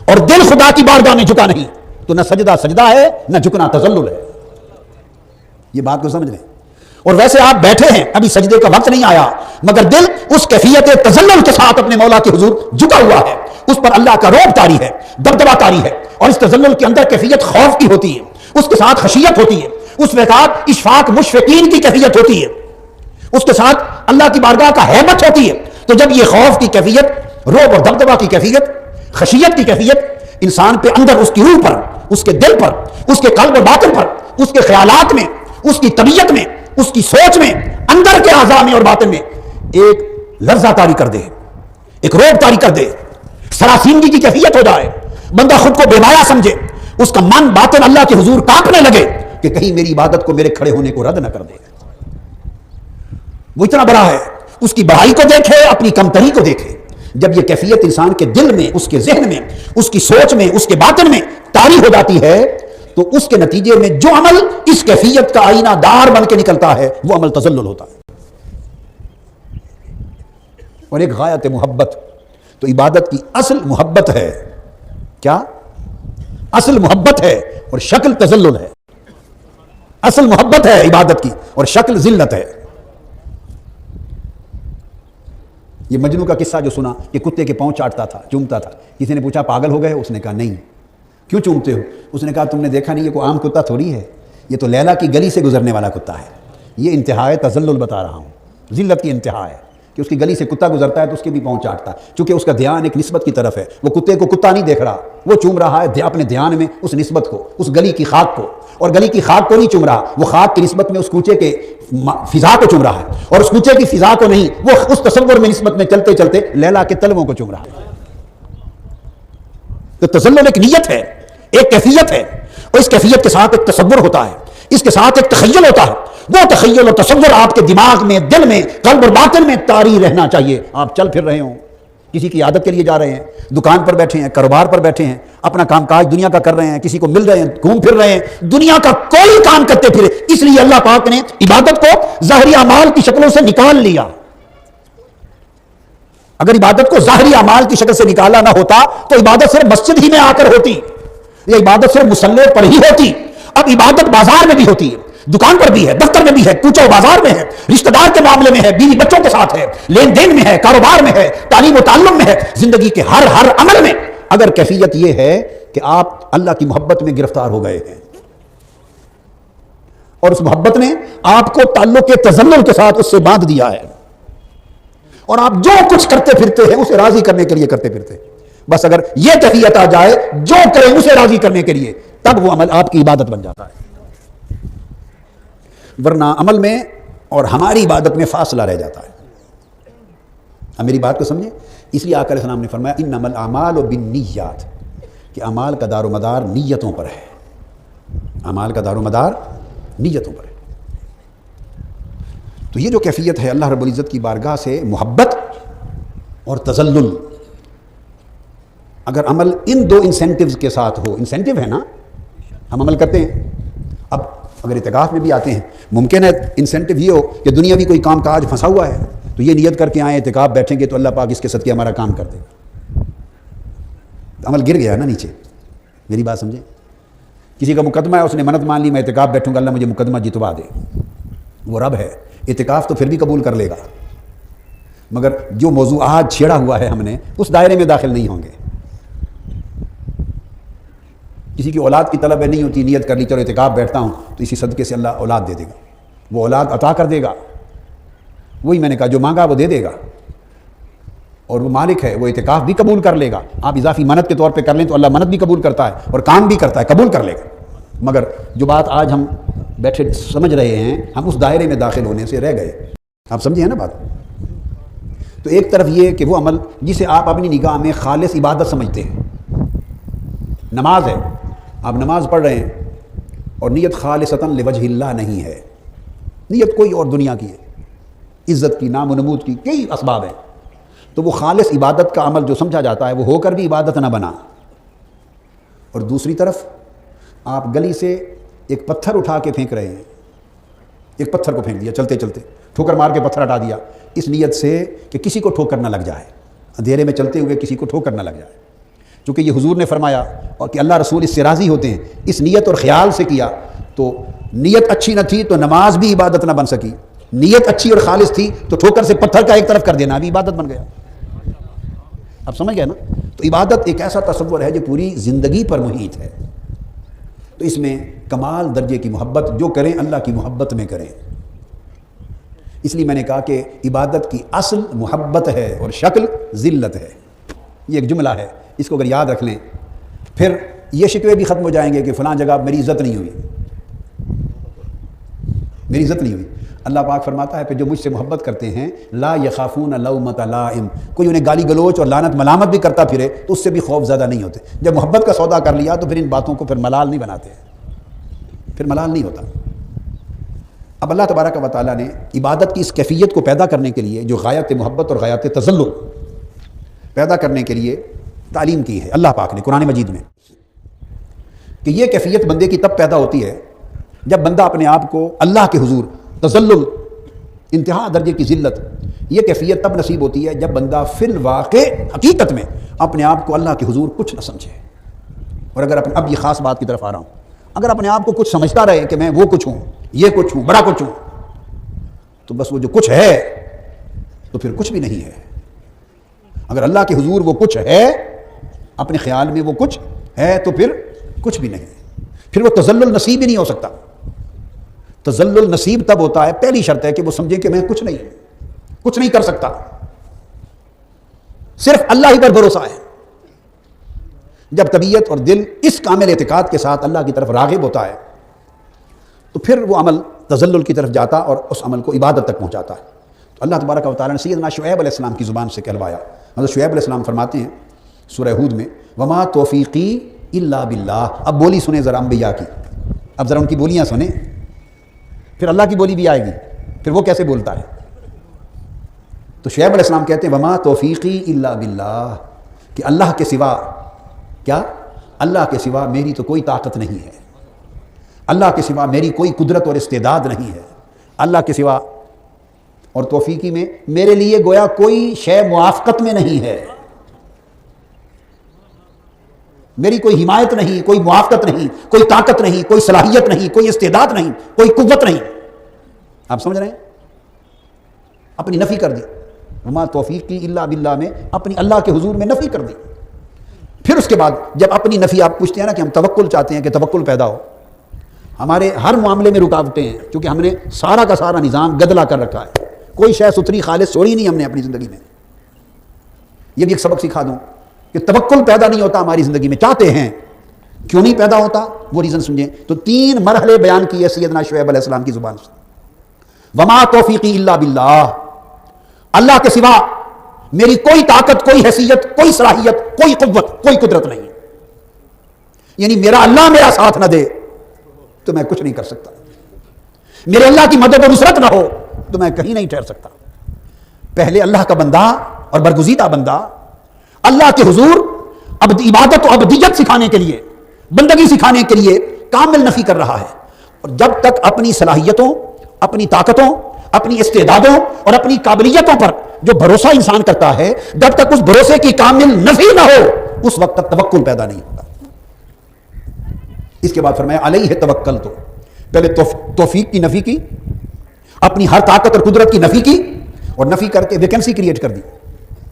اور دل خدا کی بارگاہ میں جھکا نہیں تو نہ سجدہ سجدہ ہے، نہ جھکنا تذلل ہے۔ یہ بات کو سمجھ لیں۔ اور ویسے آپ بیٹھے ہیں، ابھی سجدے کا وقت نہیں آیا، مگر دل اس کیفیت تذلل کے ساتھ اپنے مولا کے حضور جھکا ہوا ہے، اس پر اللہ کا رعب طاری ہے، دبدبہ طاری ہے، اور اس تذلل کے اندر کیفیت خوف کی ہوتی ہے، اس کے ساتھ خشیت ہوتی ہے، اس میں ساتھ اشفاق مشفقین کی کیفیت ہوتی ہے، اس کے ساتھ اللہ کی بارگاہ کا ہیبت ہوتی ہے۔ تو جب یہ خوف کی کیفیت، رعب اور دبدبہ کی کیفیت، خشیت کی کیفیت انسان پہ اندر، اس کی روح پر، اس کے دل پر، اس کے قلب و باطن پر، اس کے خیالات میں، اس کی طبیعت میں، اس کی سوچ میں، اندر کے اعضاء میں اور باطن میں ایک لرزہ طاری کر دے، ایک رعب طاری کر دے، سراسیمگی کی کیفیت ہو جائے، بندہ خود کو بے مایا سمجھے، اس کا من باطن اللہ کے حضور کانپنے لگے کہ کہیں میری عبادت کو میرے کھڑے ہونے کو رد نہ کر دے. وہ اتنا بڑا ہے، اس کی بڑائی کو دیکھے، اپنی کمتری کو دیکھے. جب یہ کیفیت انسان کے دل میں، اس کے ذہن میں، اس کی سوچ میں، اس کے باطن میں طاری ہو جاتی ہے تو اس کے نتیجے میں جو عمل اس کیفیت کا آئینہ دار بن کے نکلتا ہے وہ عمل تذلل ہوتا ہے. اور ایک غایت محبت، تو عبادت کی اصل محبت ہے. کیا؟ اصل محبت ہے اور شکل تذلل ہے. اصل محبت ہے عبادت کی اور شکل ذلت ہے. یہ مجنو کا قصہ جو سنا کہ کتے کے پاؤں چاٹتا تھا، چومتا تھا. کسی نے پوچھا پاگل ہو گئے؟ اس نے کہا نہیں. کیوں چومتے ہو؟ اس نے کہا تم نے دیکھا نہیں یہ کوئی عام کتا تھوڑی ہے، یہ تو لیلا کی گلی سے گزرنے والا کتا ہے. یہ انتہائی تذلل بتا رہا ہوں، ذلت کی انتہا ہے کہ اس کی گلی سے کتا گزرتا ہے تو اس کے بھی پاؤں چاٹتا ہے. چونکہ اس کا دھیان ایک نسبت کی طرف ہے، وہ کتے کو کتا نہیں دیکھ رہا، وہ چوم رہا ہے اپنے دھیان میں اس نسبت کو، اس گلی کی خاک کو. اور گلی کی خاک کو نہیں چوم رہا، وہ خاک کی نسبت میں اس کوچے کے فضا کو چوم رہا ہے. اور اس کوچے کی فضا کو نہیں، وہ اس تصور میں نسبت میں چلتے چلتے لیلا کے تلووں کو چوم رہا ہے. تو تذلل ایک نیت ہے، ایک کیفیت ہے، اور اس کیفیت کے ساتھ ایک تصور ہوتا ہے، اس کے ساتھ ایک تخیل ہوتا ہے. وہ تخیل اور تصور آپ کے دماغ میں، دل میں، قلب اور باطن میں طاری رہنا چاہیے. آپ چل پھر رہے ہوں، کسی کی عادت کے لیے جا رہے ہیں، دکان پر بیٹھے ہیں، کاروبار پر بیٹھے ہیں، اپنا کام کاج دنیا کا کر رہے ہیں، کسی کو مل رہے ہیں، گھوم پھر رہے ہیں، دنیا کا کوئی کام کرتے پھرے. اس لیے اللہ پاک نے عبادت کو ظاہری اعمال کی شکلوں سے نکال لیا. اگر عبادت کو ظاہری اعمال کی شکل سے نکالا نہ ہوتا تو عبادت صرف مسجد ہی میں آ کر ہوتی، یہ عبادت صرف مصلی پر ہی ہوتی. اب عبادت بازار میں بھی ہوتی ہے، دکان پر بھی ہے، دفتر میں بھی ہے، کوچہ و بازار میں ہے، رشتہ دار کے معاملے میں ہے، بیوی بچوں کے ساتھ ہے، لین دین میں ہے، کاروبار میں ہے، تعلیم و تعلم میں ہے، زندگی کے ہر عمل میں. اگر کیفیت یہ ہے کہ آپ اللہ کی محبت میں گرفتار ہو گئے ہیں اور اس محبت نے آپ کو تعلق کے تذلل کے ساتھ اس سے باندھ دیا ہے، اور آپ جو کچھ کرتے پھرتے ہیں اسے راضی کرنے کے لیے کرتے پھرتے، بس اگر یہ کیفیت آ جائے جو کریں اسے راضی کرنے کے لیے، تب وہ عمل آپ کی عبادت بن جاتا ہے. ورنہ عمل میں اور ہماری عبادت میں فاصلہ رہ جاتا ہے. اب میری بات کو سمجھیں. اس لیے آقا علیہ السلام نے فرمایا انما الاعمال بالنیات، کہ اعمال کا دار و مدار نیتوں پر ہے. اعمال کا دار و مدار نیتوں پر ہے. تو یہ جو کیفیت ہے اللہ رب العزت کی بارگاہ سے محبت اور تذلل، اگر عمل ان دو انسینٹیوز کے ساتھ ہو، انسینٹیو ہے نا، ہم عمل کرتے ہیں. اب اگر اعتکاف میں بھی آتے ہیں، ممکن ہے انسینٹیو یہ ہو کہ دنیا بھی کوئی کام کاج پھنسا ہوا ہے تو یہ نیت کر کے آئیں اعتکاف بیٹھیں گے تو اللہ پاک اس کے صدقے ہمارا کام کر دے گا. عمل گر گیا نا نیچے. میری بات سمجھیں. کسی کا مقدمہ ہے، اس نے منت مان لی میں اعتکاف بیٹھوں گا اللہ مجھے مقدمہ جتوا دے. وہ رب ہے، اعتکاف تو پھر بھی قبول کر لے گا، مگر جو موضوعات چھیڑا ہوا ہے ہم نے اس دائرے میں داخل نہیں ہوں گے. کسی کی اولاد کی طلب نہیں ہوتی، نیت کر لی چلو اعتکاف بیٹھتا ہوں تو اسی صدقے سے اللہ اولاد دے دے گا، وہ اولاد عطا کر دے گا. وہی میں نے کہا جو مانگا وہ دے دے گا، اور وہ مالک ہے، وہ اعتکاف بھی قبول کر لے گا. آپ اضافی منت کے طور پہ کر لیں تو اللہ منت بھی قبول کرتا ہے اور کام بھی کرتا ہے، قبول کر لے گا. مگر جو بات آج ہم بیٹھے سمجھ رہے ہیں، ہم اس دائرے میں داخل ہونے سے رہ گئے. آپ سمجھے ہیں نا بات. تو ایک طرف یہ کہ وہ عمل جسے آپ اپنی نگاہ میں خالص عبادت سمجھتے ہیں، نماز ہے، آپ نماز پڑھ رہے ہیں اور نیت خالصتاً لوجہ اللہ نہیں ہے، نیت کوئی اور دنیا کی ہے، عزت کی، نام و نمود کی، کئی اسباب ہیں، تو وہ خالص عبادت کا عمل جو سمجھا جاتا ہے وہ ہو کر بھی عبادت نہ بنا. اور دوسری طرف آپ گلی سے ایک پتھر اٹھا کے پھینک رہے ہیں، ایک پتھر کو پھینک دیا چلتے چلتے، ٹھوکر مار کے پتھر ہٹا دیا، اس نیت سے کہ کسی کو ٹھوکر نہ لگ جائے، اندھیرے میں چلتے ہوئے کسی کو ٹھوکر نہ لگ جائے. چونکہ یہ حضور نے فرمایا اور کہ اللہ رسول اس سے راضی ہوتے ہیں، اس نیت اور خیال سے کیا تو نیت اچھی نہ تھی تو نماز بھی عبادت نہ بن سکی، نیت اچھی اور خالص تھی تو ٹھوکر سے پتھر کا ایک طرف کر دینا بھی عبادت بن گیا. اب سمجھ گئے نا. تو عبادت ایک ایسا تصور ہے جو پوری زندگی پر محیط ہے. تو اس میں کمال درجے کی محبت جو کریں اللہ کی محبت میں کریں. اس لیے میں نے کہا کہ عبادت کی اصل محبت ہے اور شکل ذلت ہے. یہ ایک جملہ ہے، اس کو اگر یاد رکھ لیں پھر یہ شکوے بھی ختم ہو جائیں گے کہ فلاں جگہ میری عزت نہیں ہوئی، میری عزت نہیں ہوئی۔ اللہ پاک فرماتا ہے پھر جو مجھ سے محبت کرتے ہیں لا یخافون لومۃ لائم، کوئی انہیں گالی گلوچ اور لعنت ملامت بھی کرتا پھرے تو اس سے بھی خوف زیادہ نہیں ہوتے۔ جب محبت کا سودا کر لیا تو پھر ان باتوں کو پھر ملال نہیں بناتے، پھر ملال نہیں ہوتا۔ اب اللہ تبارک و تعالیٰ نے عبادت کی اس کیفیت کو پیدا کرنے کے لیے جو غایت محبت اور غایت تذلل پیدا کرنے کے لیے تعلیم کی ہے اللہ پاک نے قرآن مجید میں، کہ یہ کیفیت بندے کی تب پیدا ہوتی ہے جب بندہ اپنے آپ کو اللہ کے حضور تذلل، انتہا درجے کی ذلت، یہ کیفیت تب نصیب ہوتی ہے جب بندہ فی الواقع حقیقت میں اپنے آپ کو اللہ کے حضور کچھ نہ سمجھے۔ اور اگر اب یہ خاص بات کی طرف آ رہا ہوں، اگر اپنے آپ کو کچھ سمجھتا رہے کہ میں وہ کچھ ہوں، یہ کچھ ہوں، بڑا کچھ ہوں، تو بس وہ جو کچھ ہے تو پھر کچھ بھی نہیں ہے۔ اگر اللہ کے حضور وہ کچھ ہے، اپنے خیال میں وہ کچھ ہے تو پھر کچھ بھی نہیں، پھر وہ تذلل نصیب ہی نہیں ہو سکتا۔ تذلل نصیب تب ہوتا ہے، پہلی شرط ہے کہ وہ سمجھے کہ میں کچھ نہیں کر سکتا، صرف اللہ ہی پر بھروسہ ہے۔ جب طبیعت اور دل اس کامل اعتقاد کے ساتھ اللہ کی طرف راغب ہوتا ہے تو پھر وہ عمل تذلل کی طرف جاتا اور اس عمل کو عبادت تک پہنچاتا ہے۔ تو اللہ تبارک و تعالیٰ نے سیدنا شعیب علیہ السلام کی زبان سے کہلوایا۔ حضرت شعیب علیہ السلام فرماتے ہیں سورہ ہود میں وما توفیقی الا باللہ۔ اب بولی سنیں ذرا انبیاء کی، اب ذرا ان کی بولیاں سنیں، پھر اللہ کی بولی بھی آئے گی، پھر وہ کیسے بولتا ہے۔ تو شعیب علیہ السلام کہتے ہیں وما توفیقی الا باللہ، کہ اللہ کے سوا، کیا اللہ کے سوا میری تو کوئی طاقت نہیں ہے، اللہ کے سوا میری کوئی قدرت اور استعداد نہیں ہے، اللہ کے سوا، اور توفیقی میں میرے لیے گویا کوئی شے موافقت میں نہیں ہے، میری کوئی حمایت نہیں، کوئی موافقت نہیں، کوئی طاقت نہیں، کوئی صلاحیت نہیں، کوئی استعداد نہیں، کوئی قوت نہیں۔ آپ سمجھ رہے ہیں؟ اپنی نفی کر دی، وما توفیقی الا باللہ میں اپنی اللہ کے حضور میں نفی کر دی۔ پھر اس کے بعد جب اپنی نفی، آپ پوچھتے ہیں نا کہ ہم توکل چاہتے ہیں کہ توکل پیدا ہو، ہمارے ہر معاملے میں رکاوٹیں ہیں کیونکہ ہم نے سارا کا سارا نظام گدلا کر رکھا ہے، کوئی شے ستھری خالص چھوڑی نہیں ہم نے اپنی زندگی میں۔ یہ بھی ایک سبق سکھا دوں کہ توکل پیدا نہیں ہوتا ہماری زندگی میں، چاہتے ہیں، کیوں نہیں پیدا ہوتا وہ ریزن سمجھیں تو 3 مرحلے بیان کیے سیدنا شعیب علیہ السلام کی زبان سے۔ وما توفیقی الا باللہ، اللہ کے سوا میری کوئی طاقت، کوئی حیثیت، کوئی صلاحیت، کوئی قوت، کوئی قدرت نہیں، یعنی میرا اللہ میرا ساتھ نہ دے تو میں کچھ نہیں کر سکتا، میرے اللہ کی مدد و نصرت نہ ہو تو میں کہیں نہیں ٹھہر سکتا۔ پہلے اللہ کا بندہ اور برگزیدہ بندہ اللہ کے حضور عبادت و عبدیت سکھانے کے لیے، بندگی سکھانے کے لیے کامل نفی کر رہا ہے، اور جب تک اپنی صلاحیتوں، اپنی طاقتوں، اپنی استعدادوں اور اپنی قابلیتوں پر جو بھروسہ انسان کرتا ہے، جب تک اس بھروسے کی کامل نفی نہ ہو اس وقت تک توکل پیدا نہیں ہوتا۔ اس کے بعد فرمایا علیہ توکل، تو پہلے توفیق کی نفی کی، اپنی ہر طاقت اور قدرت کی نفی کی، اور نفی کر کے ویکنسی کریٹ کر دی،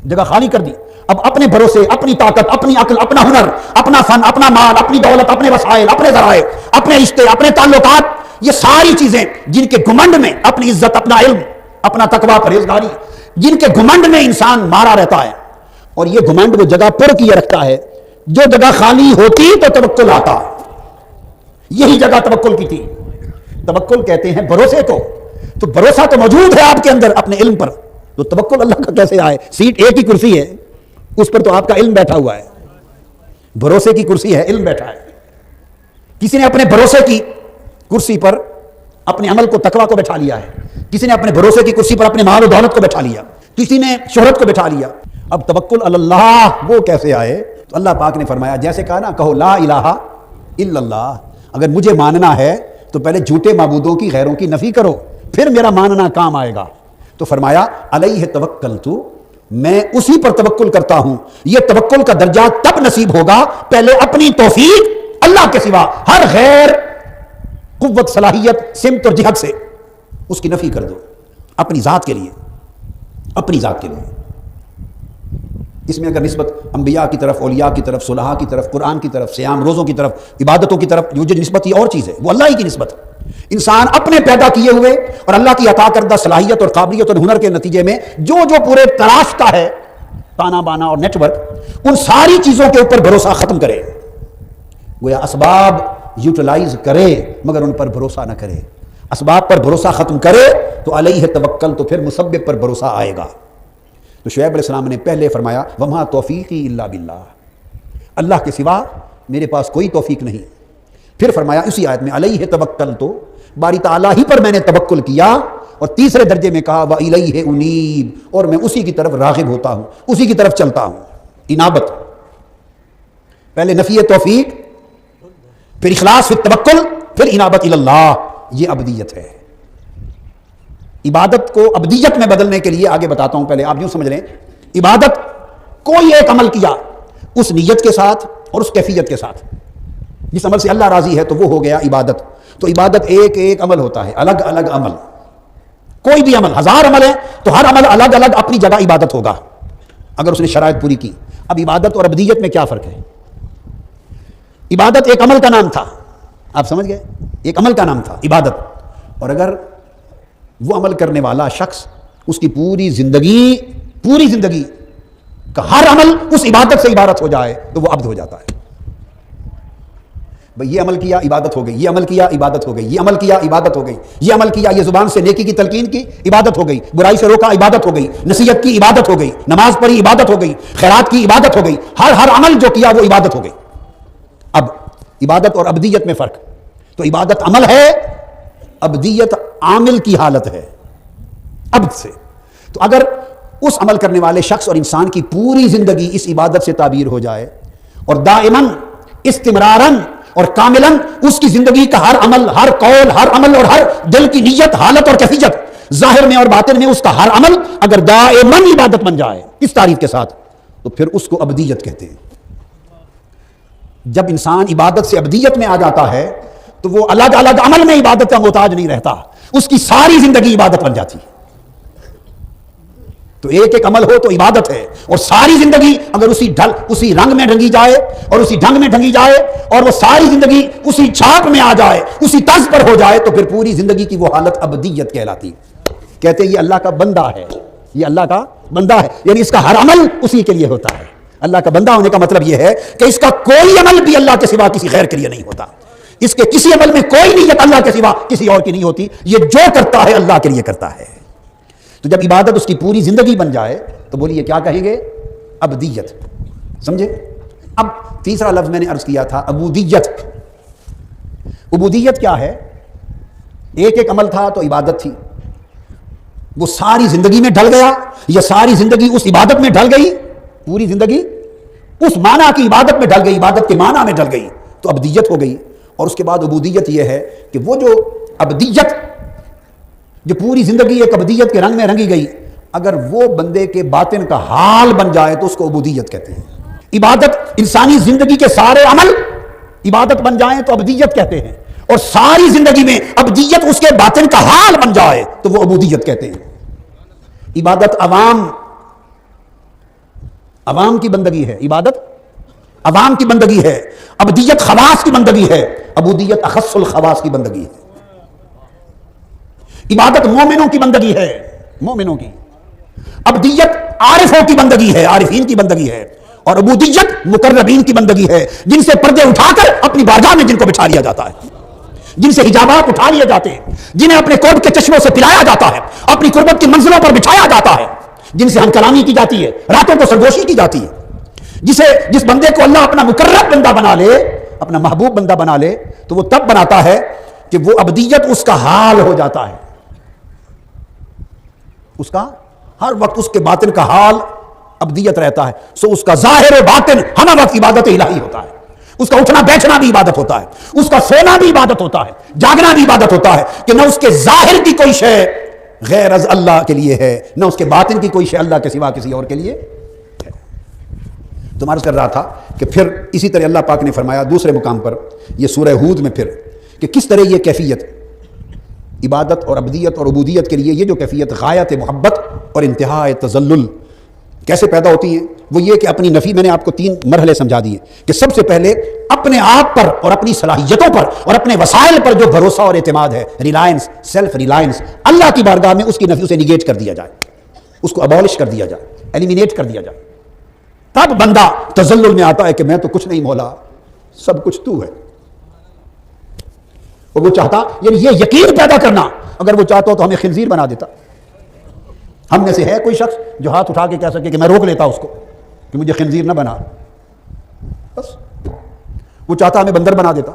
جگہ خالی کر دی۔ اب اپنے بھروسے، اپنی طاقت، اپنی عقل، اپنا ہنر، اپنا فن، اپنا مال، اپنی دولت، اپنے وسائل، اپنے ذرائع، اپنے رشتے، اپنے تعلقات، یہ ساری چیزیں جن کے گھمنڈ میں اپنی عزت، اپنا علم، اپنا تقویٰ، پرہیزگاری، جن کے گھمنڈ میں انسان مارا رہتا ہے، اور یہ گھمنڈ وہ جگہ پر کیے رکھتا ہے، جو جگہ خالی ہوتی تو توکل آتا، یہی جگہ توکل کی تھی۔ توکل کہتے ہیں بھروسے کو، تو بھروسہ تو موجود ہے آپ کے اندر اپنے علم پر، تو توکل اللہ کا کیسے آئے؟ سیٹ ایک ہی کرسی ہے، اس پر تو آپ کا علم بیٹھا ہوا ہے، بھروسے کی کرسی ہے، علم بیٹھا ہے۔ کسی نے اپنے بھروسے کی کرسی پر اپنے عمل کو، تقویٰ کو بٹھا لیا ہے، کسی نے اپنے بھروسے کی کرسی پر اپنے مال و دولت کو بٹھا لیا، کسی نے شہرت کو بٹھا لیا۔ اب توکل علی اللہ وہ کیسے آئے؟ تو اللہ پاک نے فرمایا، جیسے کہا نا، کہو لا الہ الا اللہ، اگر مجھے ماننا ہے تو پہلے جھوٹے معبودوں کی، غیروں کی نفی کرو، پھر میرا ماننا کام آئے گا۔ تو فرمایا علیہ توکلت، میں اسی پر توکل کرتا ہوں۔ یہ توکل کا درجہ تب نصیب ہوگا پہلے اپنی توفیق، اللہ کے سوا ہر غیر قوت، صلاحیت، سمت اور جہت سے اس کی نفی کر دو، اپنی ذات کے لیے، اپنی ذات کے لیے۔ اس میں اگر نسبت انبیاء کی طرف، اولیاء کی طرف، صلحاء کی طرف، قرآن کی طرف، صیام روزوں کی طرف، عبادتوں کی طرف، جو نسبت یہ اور چیز ہے، وہ اللہ ہی کی نسبت ہے۔ انسان اپنے پیدا کیے ہوئے اور اللہ کی عطا کردہ صلاحیت اور قابلیت اور ہنر کے نتیجے میں جو پورے تراشتا ہے، تانا بانا اور نیٹ ورک، ان ساری چیزوں کے اوپر بھروسہ ختم کرے، گویا اسباب یوٹیلائز کرے مگر ان پر بھروسہ نہ کرے۔ اسباب پر بھروسہ ختم کرے تو علیہ توکل، تو پھر مسبب پر بھروسہ آئے گا۔ تو شعیب علیہ السلام نے پہلے فرمایا وما توفیقی الا باللہ، اللہ کے سوا میرے پاس کوئی توفیق نہیں۔ پھر فرمایا اسی آیت میں علیہ توکل، تو باری تعالیٰ ہی پر میں نے توکل کیا، اور تیسرے درجے میں کہا وَإِلَيْهِ أُنِيبُ، اور میں اسی کی طرف راغب ہوتا ہوں، اسی کی طرف چلتا ہوں۔ انابت، پہلے نفی توفیق، پھر اخلاص فی التوکل، پھر انابت اللہ، یہ ابدیت ہے۔ عبادت کو ابدیت میں بدلنے کے لیے آگے بتاتا ہوں، پہلے آپ یوں سمجھ لیں، عبادت کوئی ایک عمل کیا اس نیت کے ساتھ اور اس کیفیت کے ساتھ، جس عمل سے اللہ راضی ہے تو وہ ہو گیا عبادت۔ تو عبادت ایک ایک عمل ہوتا ہے، الگ الگ عمل، کوئی بھی عمل، 1000 عمل ہے تو ہر عمل الگ الگ اپنی جگہ عبادت ہوگا اگر اس نے شرائط پوری کی۔ اب عبادت اور ابدیت میں کیا فرق ہے؟ عبادت ایک عمل کا نام تھا، آپ سمجھ گئے، ایک عمل کا نام تھا عبادت، اور اگر وہ عمل کرنے والا شخص اس کی پوری زندگی کا ہر عمل اس عبادت سے عبارت ہو جائے تو وہ عبد ہو جاتا ہے۔ بھئی یہ عمل کیا عبادت ہو گئی، یہ عمل کیا عبادت ہو گئی، یہ عمل کیا عبادت ہو گئی، یہ عمل کیا، یہ زبان سے نیکی کی تلقین کی عبادت ہو گئی، برائی سے روکا عبادت ہو گئی، نصیحت کی عبادت ہو گئی، نماز پڑھی عبادت ہو گئی، خیرات کی عبادت ہو گئی، ہر عمل جو کیا وہ عبادت ہو گئی۔ اب عبادت اور ابدیت میں فرق، تو عبادت عمل ہے، ابدیت عامل کی حالت ہے عبد سے۔ تو اگر اس عمل کرنے والے شخص اور انسان کی پوری زندگی اس عبادت سے تعبیر ہو جائے، اور دائماً استمراراً اور کاملاً اس کی زندگی کا ہر عمل، ہر قول، ہر عمل اور ہر دل کی نیت، حالت اور کیفیت، ظاہر میں اور باطن میں اس کا ہر عمل اگر دائماً عبادت بن جائے اس تعریف کے ساتھ، تو پھر اس کو ابدیت کہتے ہیں۔ جب انسان عبادت سے ابدیت میں آ جاتا ہے تو وہ الگ الگ عمل میں عبادت کا محتاج نہیں رہتا، اس کی ساری زندگی عبادت بن جاتی ہے۔ تو ایک ایک عمل ہو تو عبادت ہے، اور ساری زندگی اگر اسی رنگ میں ڈھنگی جائے اور اسی ڈھنگ میں ڈھنگی جائے اور وہ ساری زندگی اسی چھاپ میں آ جائے، اسی طرز پر ہو جائے، تو پھر پوری زندگی کی وہ حالت ابدیت کہلاتی ہے۔ کہتے ہیں یہ اللہ کا بندہ ہے، یہ اللہ کا بندہ ہے، یعنی اس کا ہر عمل اسی کے لیے ہوتا ہے۔ اللہ کا بندہ ہونے کا مطلب یہ ہے کہ اس کا کوئی عمل بھی اللہ کے سوا کسی غیر کے لیے نہیں ہوتا، اس کے کسی عمل میں کوئی نیت اللہ کے سوا کسی اور کی نہیں ہوتی، یہ جو کرتا ہے اللہ کے لیے کرتا ہے۔ تو جب عبادت اس کی پوری زندگی بن جائے تو بولیے کیا کہیں گے؟ ابدیت، سمجھے؟ اب تیسرا لفظ میں نے عرض کیا تھا عبودیت۔ عبودیت کیا ہے؟ ایک ایک عمل تھا تو عبادت تھی، وہ ساری زندگی میں ڈھل گیا، یا ساری زندگی اس عبادت میں ڈھل گئی، پوری زندگی اس معنی کی عبادت میں ڈھل گئی، عبادت کے معنی میں ڈھل گئی، تو ابدیت ہو گئی۔ اور اس کے بعد عبودیت یہ ہے کہ وہ جو ابدیت، جو پوری زندگی ایک ابدیت کے رنگ میں رنگی گئی، اگر وہ بندے کے باطن کا حال بن جائے تو اس کو عبودیت کہتے ہیں۔ عبادت، انسانی زندگی کے سارے عمل عبادت بن جائیں تو ابدیت کہتے ہیں، اور ساری زندگی میں ابدیت اس کے باطن کا حال بن جائے تو وہ عبودیت کہتے ہیں۔ عبادت عوام کی بندگی ہے، عبادت عوام کی بندگی ہے، ابدیت خواص کی بندگی ہے، عبودیت اخص الخواص کی بندگی ہے۔ عبادت مومنوں کی بندگی ہے، مومنوں کی، ابدیت عارفوں کی بندگی ہے، عارفین کی بندگی ہے، اور عبودیت مقربین کی بندگی ہے، جن سے پردے اٹھا کر اپنی بارگاہ میں جن کو بٹھا لیا جاتا ہے، جن سے حجابات اٹھا لیے جاتے ہیں، جنہیں اپنے قرب کے چشموں سے پلایا جاتا ہے، اپنی قربت کی منزلوں پر بٹھایا جاتا ہے، جن سے ہم کلامی کی جاتی ہے، راتوں کو سرگوشی کی جاتی ہے۔ جس بندے کو اللہ اپنا مقرب بندہ بنا لے، اپنا محبوب بندہ بنا لے، تو وہ تب بناتا ہے کہ وہ ابدیت اس کا حال ہو جاتا ہے، اس کا ہر وقت اس کے باطن کا حال ابدیت رہتا ہے، سو اس کا ظاہر و باطن ہر وقت عبادت الہی ہوتا ہے۔ اس کا اٹھنا بیٹھنا بھی عبادت ہوتا ہے، اس کا سونا بھی عبادت ہوتا ہے، جاگنا بھی عبادت ہوتا ہے، کہ نہ اس کے ظاہر کی کوئی شے غیر از اللہ کے لیے ہے، نہ اس کے باطن کی کوئی شے اللہ کے سوا کسی اور کے لیے ہے۔ تو میں عرض کر رہا تھا کہ پھر اسی طرح اللہ پاک نے فرمایا دوسرے مقام پر یہ سورہ ہود میں پھر کہ کس طرح یہ کیفیت عبادت اور ابدیت اور عبودیت کے لیے یہ جو کیفیت غایت محبت اور انتہا تذلل کیسے پیدا ہوتی ہیں، وہ یہ کہ اپنی نفی، میں نے آپ کو 3 مرحلے سمجھا دیے کہ سب سے پہلے اپنے آپ پر اور اپنی صلاحیتوں پر اور اپنے وسائل پر جو بھروسہ اور اعتماد ہے، ریلائنس، سیلف ریلائنس، اللہ کی بارگاہ میں اس کی نفی سے نگیٹ کر دیا جائے، اس کو ابالش کر دیا جائے، ایلیمینیٹ کر دیا جائے، تب بندہ تذلل میں آتا ہے کہ میں تو کچھ نہیں مولا، سب کچھ تو ہے۔ اور وہ چاہتا، یعنی یہ یقین پیدا کرنا، اگر وہ چاہتا ہو تو ہمیں خنزیر بنا دیتا۔ ہم میں سے ہے کوئی شخص جو ہاتھ اٹھا کے کہہ سکے کہ میں روک لیتا اس کو کہ مجھے خنزیر نہ بنا؟ بس وہ چاہتا ہمیں بندر بنا دیتا،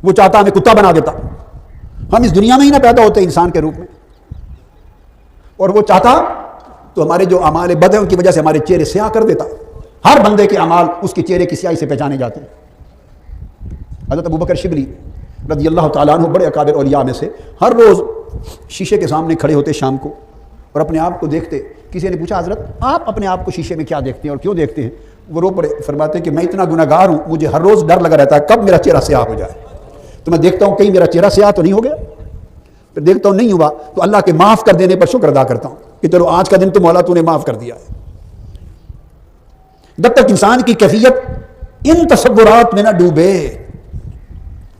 وہ چاہتا ہمیں کتا بنا دیتا، ہم اس دنیا میں ہی نہ پیدا ہوتے انسان کے روپ میں، اور وہ چاہتا تو ہمارے جو اعمال بد ہیں ان کی وجہ سے ہمارے چہرے سیاہ کر دیتا۔ ہر بندے کے اعمال اس کے چہرے کی سیاہی سے پہچانے جاتے ہیں۔ حضرت ابوبکر شبلی رضی اللہ تعالیٰ عنہ بڑے اکابر اولیاء میں سے، ہر روز شیشے کے سامنے کھڑے ہوتے شام کو اور اپنے آپ کو دیکھتے۔ کسی نے پوچھا حضرت آپ اپنے آپ کو شیشے میں کیا دیکھتے ہیں اور کیوں دیکھتے ہیں؟ وہ رو پڑے، فرماتے ہیں کہ میں اتنا گناہ گار ہوں، مجھے ہر روز ڈر لگا رہتا ہے کب میرا چہرہ سیاہ ہو جائے، تو میں دیکھتا ہوں کہیں میرا چہرہ سیاہ تو نہیں ہو گیا، پھر دیکھتا ہوں نہیں ہوا تو اللہ کے معاف کر دینے پر شکر ادا کرتا ہوں کہ چلو آج کا دن تو مولا تو نے معاف کر دیا ہے۔ جب تک انسان کی کیفیت ان تصورات میں نہ ڈوبے،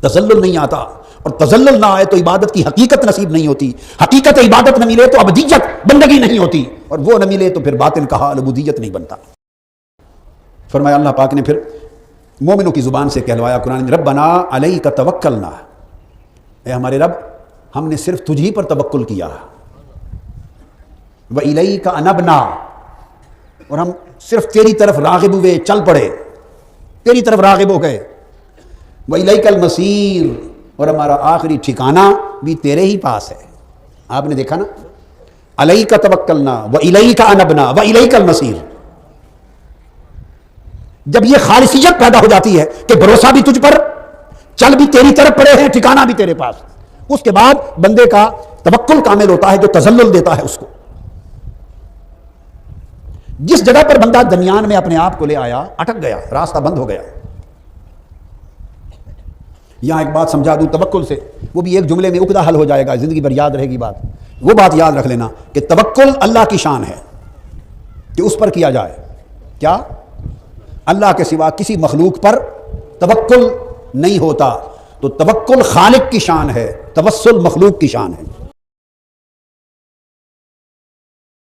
تزلل نہیں آتا، اور تزلل نہ آئے تو عبادت کی حقیقت نصیب نہیں ہوتی، حقیقت عبادت نہ ملے تو ابدیت بندگی نہیں ہوتی، اور وہ نہ ملے تو پھر باطن کا حال عبودیت نہیں بنتا۔ فرمایا اللہ پاک نے پھر مومنوں کی زبان سے کہلوایا قرآن میں، ربنا علیک توکلنا، اے ہمارے رب ہم نے صرف تجھ ہی پر توکل کیا، وإلیک انبنا، اور ہم صرف تیری طرف راغب ہوئے، چل پڑے، تیری طرف راغب ہو گئے، وإلیک المصیر، اور ہمارا آخری ٹھکانہ بھی تیرے ہی پاس ہے۔ آپ نے دیکھا نا، علیک توکلنا وإلیک انبنا وإلیک المصیر، جب یہ خالصیت پیدا ہو جاتی ہے کہ بھروسہ بھی تجھ پر، چل بھی تیری طرف پڑے ہیں، ٹھکانہ بھی تیرے پاس، اس کے بعد بندے کا توکل کامل ہوتا ہے جو تذلل دیتا ہے اس کو۔ جس جگہ پر بندہ درمیان میں اپنے آپ کو لے آیا، اٹک گیا، راستہ بند ہو گیا۔ یہاں ایک بات سمجھا دوں توکل سے، وہ بھی ایک جملے میں عقدہ حل ہو جائے گا، زندگی بھر یاد رہے گی بات۔ وہ بات یاد رکھ لینا کہ توکل اللہ کی شان ہے کہ اس پر کیا جائے، کیا اللہ کے سوا کسی مخلوق پر توکل نہیں ہوتا، تو توکل خالق کی شان ہے، توسل مخلوق کی شان ہے۔